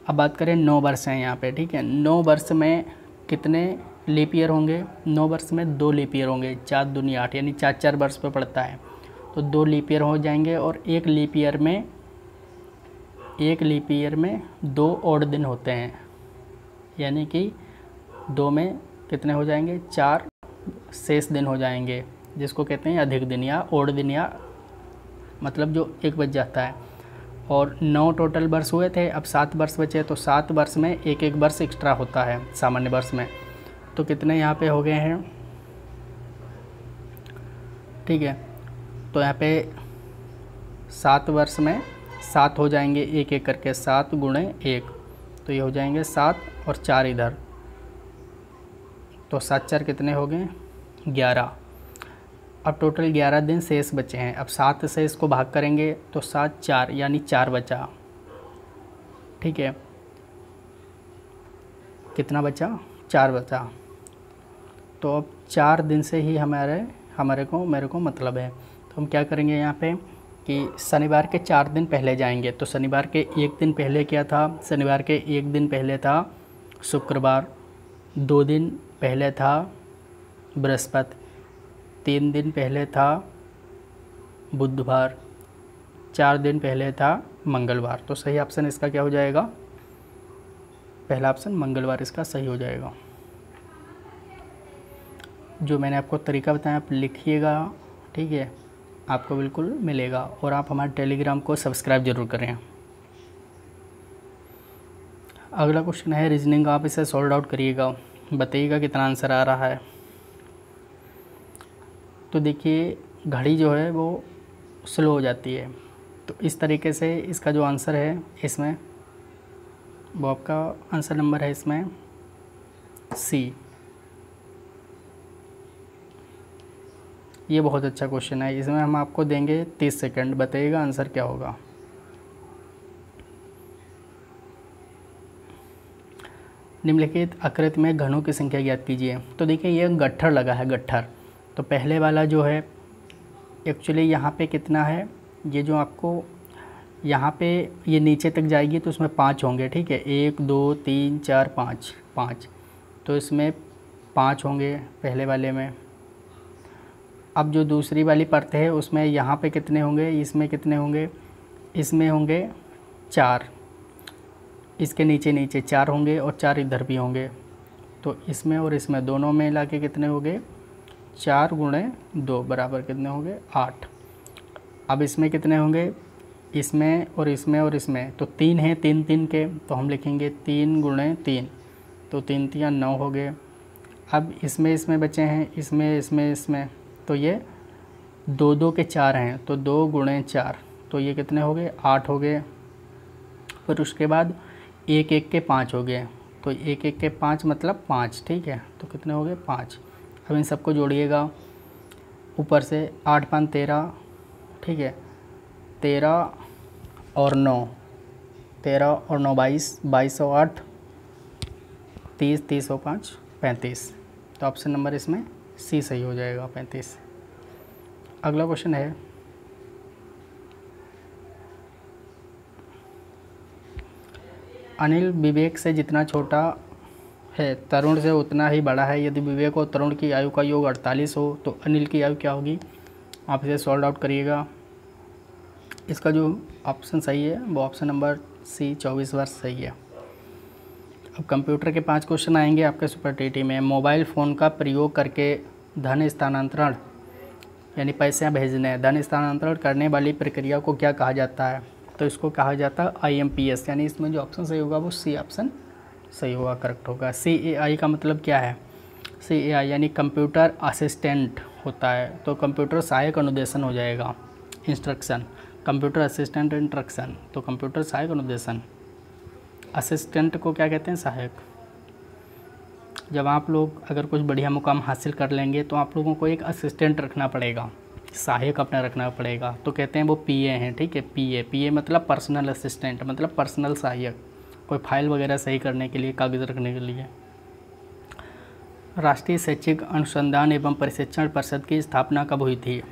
अब बात करें 9 वर्ष हैं यहाँ पे, ठीक है। 9 वर्ष में कितने लीप ईयर होंगे? 9 वर्ष में 2 लीप ईयर होंगे, 4 दूनी 8, यानी 4 वर्ष पे पड़ता है, तो 2 लीप ईयर हो जाएंगे। और एक लीप ईयर में 2 ऑड दिन होते हैं, यानी कि 2 में कितने हो जाएंगे? 4 शेष दिन हो जाएंगे, जिसको कहते हैं अधिक दिन या ओड दिन, या मतलब जो 1 बच जाता है। और 9 टोटल वर्ष हुए थे, अब 7 वर्ष बचे, तो 7 वर्ष में 1 वर्ष एक्स्ट्रा होता है सामान्य वर्ष में। तो कितने यहाँ पे हो गए हैं? ठीक है, तो यहाँ पे 7 वर्ष में 7 हो जाएंगे, 1 करके, 7 गुणे 1, तो ये हो जाएंगे 7 और 4 इधर, तो 7 4 कितने हो गए? 11। अब टोटल 11 दिन शेष बचे हैं। अब 7 से इसको भाग करेंगे तो 7 4, यानी 4 बचा, ठीक है। कितना बचा? 4 बचा। तो अब 4 दिन से ही मेरे को मतलब है। तो हम क्या करेंगे यहाँ पे कि शनिवार के 4 दिन पहले जाएंगे। तो शनिवार के 1 दिन पहले क्या था? शनिवार के 1 दिन पहले था शुक्रवार, 2 दिन पहले था बृहस्पति, 3 दिन पहले था बुधवार, 4 दिन पहले था मंगलवार। तो सही ऑप्शन इसका क्या हो जाएगा? पहला ऑप्शन मंगलवार इसका सही हो जाएगा। जो मैंने आपको तरीका बताया आप लिखिएगा, ठीक है, आपको बिल्कुल मिलेगा। और आप हमारे टेलीग्राम को सब्सक्राइब ज़रूर करें। अगला क्वेश्चन है रीजनिंग, आप इसे सॉल्व आउट करिएगा, बताइएगा कितना आंसर आ रहा है। तो देखिए, घड़ी जो है वो स्लो हो जाती है, तो इस तरीके से इसका जो आंसर है इसमें, वो आपका आंसर नंबर है इसमें सी। ये बहुत अच्छा क्वेश्चन है, इसमें हम आपको देंगे 30 सेकंड, बताइएगा आंसर क्या होगा। निम्नलिखित आकृति में घनों की संख्या ज्ञात कीजिए। तो देखिए, ये गट्ठर लगा है, गट्ठर। तो पहले वाला जो है एक्चुअली यहाँ पे कितना है, ये जो आपको यहाँ पे ये नीचे तक जाएगी तो उसमें 5 होंगे, ठीक है। 1 2 3 4 5, तो इसमें 5 होंगे पहले वाले में। अब जो दूसरी वाली परत है उसमें यहाँ पे कितने होंगे? इसमें कितने होंगे? इसमें होंगे 4, इसके नीचे 4 होंगे और 4 इधर भी होंगे। तो इसमें और इसमें दोनों में मिला के कितने हो गए? 4 गुणे 2 बराबर कितने होंगे? 8। अब इसमें कितने होंगे? इसमें और इसमें और इसमें, तो 3 हैं, 3 3 के, तो हम लिखेंगे 3 गुणे 3, तो 3 3 9 हो गए। अब इसमें बचे हैं, इसमें, तो ये 2 2 के 4 हैं, तो 2 गुणे 4, तो ये कितने हो गए? 8 हो गए। फिर उसके बाद 1 1 के 5 हो गए, तो 1 1 के 5 मतलब 5, ठीक है। तो कितने हो गए? 5। अब इन सबको जोड़िएगा ऊपर से, 8 5 13, ठीक है। 13 और 9 22, 22 और 8 30, 30 और 5 35। तो ऑप्शन नंबर इसमें सी सही हो जाएगा, 35। अगला क्वेश्चन है अनिल विवेक से जितना छोटा है तरुण से उतना ही बड़ा है। यदि विवेक और तरुण की आयु का योग 48 हो तो अनिल की आयु क्या होगी? आप इसे सॉल्व आउट करिएगा। इसका जो ऑप्शन सही है वो ऑप्शन नंबर सी 24 वर्ष सही है। अब कंप्यूटर के 5 क्वेश्चन आएंगे आपके सुपर टीटी में। मोबाइल फ़ोन का प्रयोग करके धन स्थानांतरण यानी पैसे भेजने, धन स्थानांतरण करने वाली प्रक्रिया को क्या कहा जाता है? तो इसको कहा जाता है IMPS, यानी इसमें जो ऑप्शन सही होगा वो सी ऑप्शन सही होगा, करेक्ट होगा। CAI का मतलब क्या है? CAI यानी कंप्यूटर असिस्टेंट होता है, तो कंप्यूटर सहायक अनुदेशन हो जाएगा, इंस्ट्रक्शन, कंप्यूटर असिस्टेंट इंस्ट्रक्शन, तो कंप्यूटर सहायक अनुदेशन। असिस्टेंट को क्या कहते हैं? सहायक। जब आप लोग अगर कुछ बढ़िया मुकाम हासिल कर लेंगे तो आप लोगों को एक असिस्टेंट रखना पड़ेगा, सहायक अपना रखना पड़ेगा, तो कहते हैं वो PA हैं, ठीक है। PA मतलब पर्सनल असिस्टेंट, मतलब पर्सनल सहायक, कोई फाइल वगैरह सही करने के लिए, कागज़ रखने के लिए। राष्ट्रीय शैक्षिक अनुसंधान एवं प्रशिक्षण परिषद की स्थापना कब हुई थी?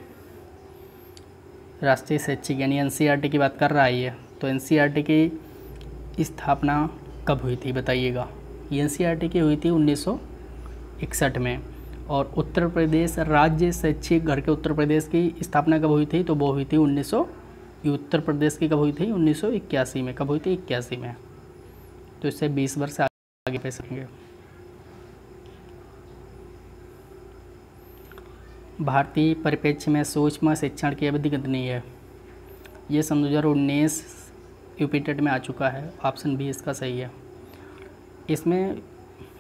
राष्ट्रीय शैक्षिक यानी NCERT की बात कर रहा है ये, तो NCERT की स्थापना कब हुई थी बताइएगा। NCERT की हुई थी 1961 में। और उत्तर प्रदेश राज्य शैक्षिक घर के उत्तर प्रदेश की स्थापना कब हुई थी? तो वो हुई थी उत्तर प्रदेश की कब हुई थी? 1981 में। कब हुई थी? 81 में। तो इससे 20 वर्ष आगे पे सकेंगे। भारतीय परिप्रेक्ष्य में सूक्ष्म शिक्षण की अवधि कितनी है? ये सन 2019 यूपीटेट में आ चुका है, ऑप्शन बी इसका सही है। इसमें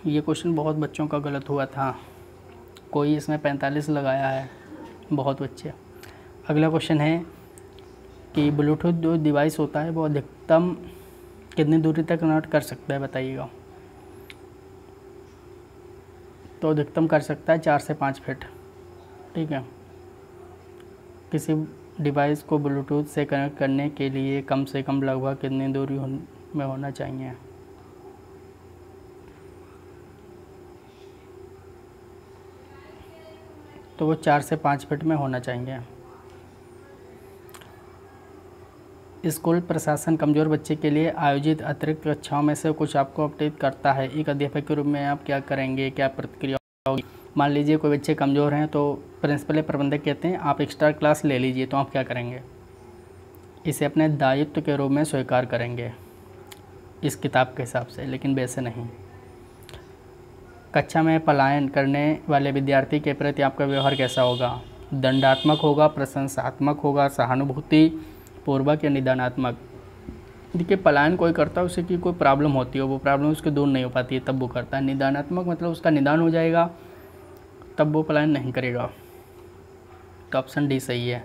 ये क्वेश्चन बहुत बच्चों का गलत हुआ था, कोई इसमें 45 लगाया है, बहुत बच्चे। अगला क्वेश्चन है कि ब्लूटूथ जो डिवाइस होता है वो अधिकतम कितनी दूरी तक कनेक्ट कर सकता है बताइएगा। तो अधिकतम कर सकता है 4 से 5 फीट, ठीक है। किसी डिवाइस को ब्लूटूथ से कनेक्ट करने के लिए कम से कम लगभग कितनी दूरी में होना चाहिए? तो वो 4 से 5 फीट में होना चाहिए। स्कूल प्रशासन कमज़ोर बच्चे के लिए आयोजित अतिरिक्त कक्षाओं में से कुछ आपको अपडेट करता है, एक अध्यापक के रूप में आप क्या करेंगे, क्या प्रतिक्रिया होगी? मान लीजिए कोई बच्चे कमज़ोर हैं तो प्रिंसिपल या प्रबंधक कहते हैं आप एक्स्ट्रा क्लास ले लीजिए, तो आप क्या करेंगे? इसे अपने दायित्व के रूप में स्वीकार करेंगे इस किताब के हिसाब से, लेकिन वैसे नहीं। कक्षा में पलायन करने वाले विद्यार्थी के प्रति आपका व्यवहार कैसा होगा? दंडात्मक होगा, प्रशंसात्मक होगा, सहानुभूति पूर्वक या निदानात्मक? देखिए, पलायन कोई करता है उसे की कोई प्रॉब्लम होती है, वो प्रॉब्लम उसके दूर नहीं हो पाती है तब वो करता है। निदानात्मक मतलब उसका निदान हो जाएगा तब वो पलायन नहीं करेगा। तो ऑप्शन डी सही है।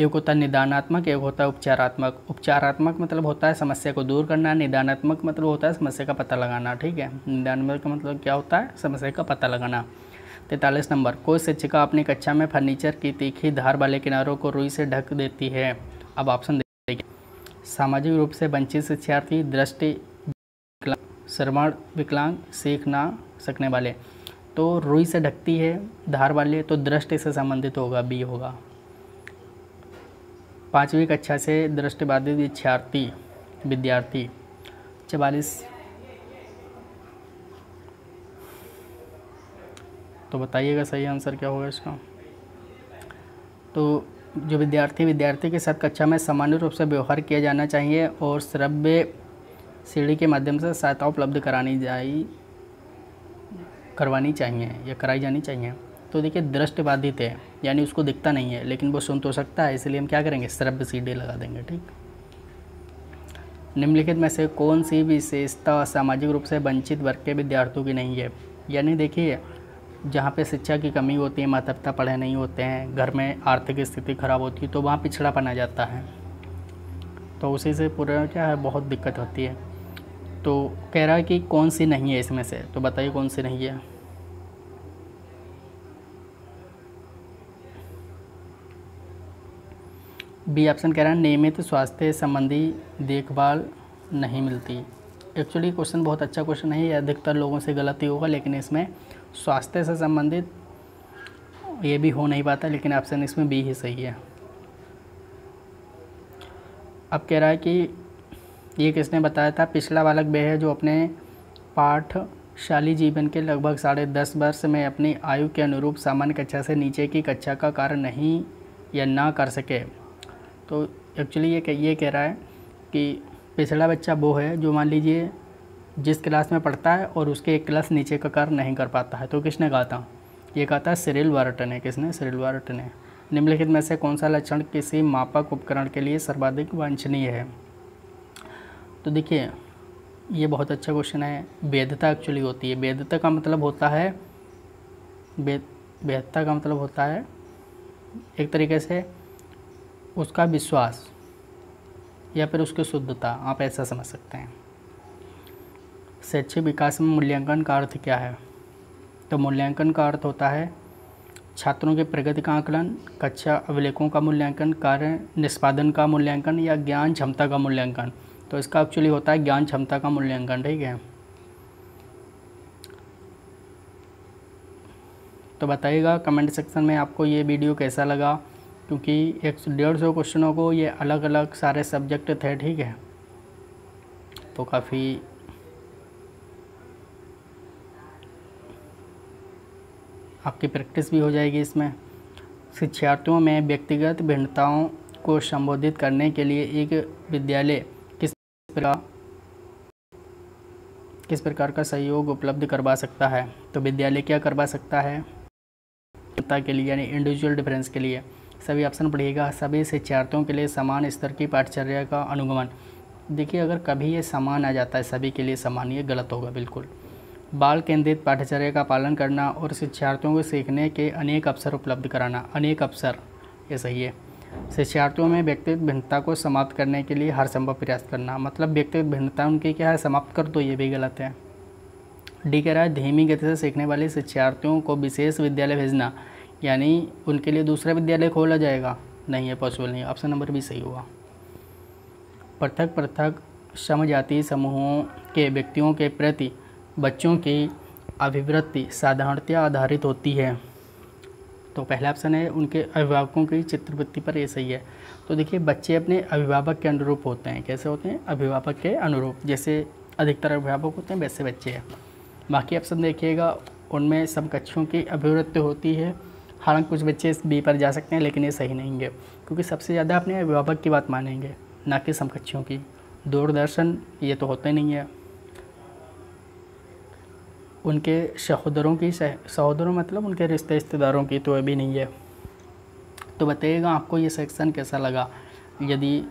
एक होता है निदानात्मक, एक होता है उपचारात्मक। उपचारात्मक मतलब होता है समस्या को दूर करना, निदानात्मक मतलब होता है समस्या का पता लगाना, ठीक है। निदानात्मक का मतलब क्या होता है? समस्या का पता लगाना। 43 नंबर, कोई शिक्षिका अपनी कक्षा में फर्नीचर की तीखी धार वाले किनारों को रुई से ढक देती है। अब ऑप्शन देखिए, सामाजिक रूप से वंचित शिक्षार्थी, दृष्टि विकलांग, श्रवण विकलांग, सीख ना सकने वाले। तो रुई से ढकती है धार वाले, तो दृष्टि से संबंधित होगा, बी होगा। 5वीं कक्षा से दृष्टिबाधित विद्यार्थी 44। तो बताइएगा सही आंसर क्या होगा इसका। तो जो विद्यार्थी के साथ कक्षा में सामान्य रूप से व्यवहार किया जाना चाहिए और श्रव्य सीढ़ी के माध्यम से सहायता उपलब्ध करवानी चाहिए या कराई जानी चाहिए। तो देखिए, दृष्टिबाधित है यानी उसको दिखता नहीं है लेकिन वो सुन तो सकता है, इसलिए हम क्या करेंगे? श्रव्य सीढ़ी लगा देंगे, ठीक। निम्नलिखित में से कौन सी विशेषता सामाजिक रूप से वंचित वर्ग के विद्यार्थियों की नहीं है? यानी देखिए, जहाँ पे शिक्षा की कमी होती है, माता पिता पढ़े नहीं होते हैं, घर में आर्थिक स्थिति खराब होती है, तो वहाँ पिछड़ापन आ जाता है। तो उसी से पूरा क्या है, बहुत दिक्कत होती है। तो कह रहा है कि कौन सी नहीं है इसमें से, तो बताइए कौन सी नहीं है। बी ऑप्शन कह रहा है नियमित स्वास्थ्य संबंधी देखभाल नहीं मिलती। एक्चुअली क्वेश्चन बहुत अच्छा क्वेश्चन है, ये अधिकतर लोगों से गलत ही होगा, लेकिन इसमें स्वास्थ्य से संबंधित ये भी हो नहीं पाता, लेकिन ऑप्शन इसमें बी ही सही है। अब कह रहा है कि ये किसने बताया था? पिछला बालक वह है जो अपने पाठशाली जीवन के लगभग 10.5 वर्ष में अपनी आयु के अनुरूप सामान्य कक्षा से नीचे की कक्षा का कार्य नहीं या ना कर सके। तो एक्चुअली ये कह रहा है कि पिछड़ा बच्चा वो है जो मान लीजिए जिस क्लास में पढ़ता है और उसके एक क्लास नीचे का कार्य नहीं कर पाता है। तो किसने कहा था? ये कहा था सिरिल वार्टन ने। किसने? सिरिल वार्टन ने। निम्नलिखित में से कौन सा लक्षण किसी मापक उपकरण के लिए सर्वाधिक वांछनीय है? तो देखिए ये बहुत अच्छा क्वेश्चन है। वैधता एक्चुअली होती है, वैधता का मतलब होता है वैधता का मतलब होता है एक तरीके से उसका विश्वास या फिर उसकी शुद्धता, आप ऐसा समझ सकते हैं। शैक्षिक विकास में मूल्यांकन का अर्थ क्या है? तो मूल्यांकन का अर्थ होता है छात्रों के प्रगति का आकलन, कक्षा अभिलेखों का मूल्यांकन, कार्य निष्पादन का मूल्यांकन या ज्ञान क्षमता का मूल्यांकन। तो इसका एक्चुअली होता है ज्ञान क्षमता का मूल्यांकन, ठीक है। तो बताइएगा कमेंट सेक्शन में आपको ये वीडियो कैसा लगा, क्योंकि 150 क्वेश्चनों को ये अलग अलग सारे सब्जेक्ट थे, ठीक है। तो काफ़ी आपकी प्रैक्टिस भी हो जाएगी इसमें। शिक्षार्थियों में व्यक्तिगत भिन्नताओं को संबोधित करने के लिए एक विद्यालय किस प्रकार का सहयोग उपलब्ध करवा सकता है? तो विद्यालय क्या करवा सकता है भिन्नता के लिए, यानी इंडिविजुअल डिफरेंस के लिए? सभी ऑप्शन पढ़िएगा। सभी शिक्षार्थियों के लिए समान स्तर की पाठचर्या का अनुगमन। देखिए अगर कभी ये समान आ जाता है सभी के लिए समान, ये गलत होगा बिल्कुल। बाल केंद्रित पाठचर्या का पालन करना और शिक्षार्थियों को सीखने के अनेक अवसर उपलब्ध कराना। अनेक अवसर, ये सही है। शिक्षार्थियों में व्यक्तिगत भिन्नता को समाप्त करने के लिए हर संभव प्रयास करना, मतलब व्यक्तिगत भिन्नता उनकी क्या है, समाप्त कर दो, ये भी गलत है। डी कह रहा है धीमी गति से सीखने वाले शिक्षार्थियों को विशेष विद्यालय भेजना, यानी उनके लिए दूसरा विद्यालय खोला जाएगा। नहीं है, पॉसिबल नहीं। ऑप्शन नंबर भी सही हुआ। पृथक पृथक समजातीय समूहों के व्यक्तियों के प्रति बच्चों की अभिवृत्ति साधारणतया आधारित होती है। तो पहला ऑप्शन है उनके अभिभावकों की चित्रवृत्ति पर, ये सही है। तो देखिए बच्चे अपने अभिभावक के अनुरूप होते हैं। कैसे होते हैं? अभिभावक के अनुरूप, जैसे अधिकतर अभिभावक होते हैं वैसे बच्चे हैं। बाकी ऑप्शन देखिएगा उनमें समकक्षों की अभिवृत्ति होती है। हालांकि कुछ बच्चे इस बी पर जा सकते हैं, लेकिन ये सही नहीं है, क्योंकि सबसे ज़्यादा अपने अभिभावक की बात मानेंगे, ना कि समकक्षों की। दूरदर्शन ये तो होते नहीं है। उनके सहोदरों की, सहोदरों मतलब उनके रिश्तेदारों की, तो अभी नहीं है। तो बताइएगा आपको ये सेक्शन कैसा लगा। यदि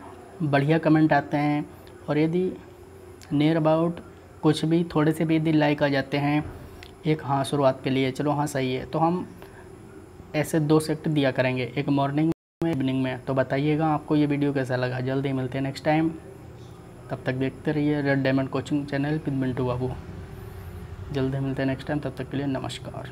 बढ़िया कमेंट आते हैं और यदि नियर अबाउट कुछ भी थोड़े से भी यदि लाइक आ जाते हैं एक, हाँ शुरुआत के लिए, चलो हाँ सही है, तो हम ऐसे 2 सेट दिया करेंगे, एक मॉर्निंग में, इवनिंग में। तो बताइएगा आपको ये वीडियो कैसा लगा। जल्दी मिलते हैं नेक्स्ट टाइम, तब तक देखते रहिए red diamond coaching channel with Mintu Babu. जल्दी मिलते हैं नेक्स्ट टाइम, तब तक के लिए नमस्कार।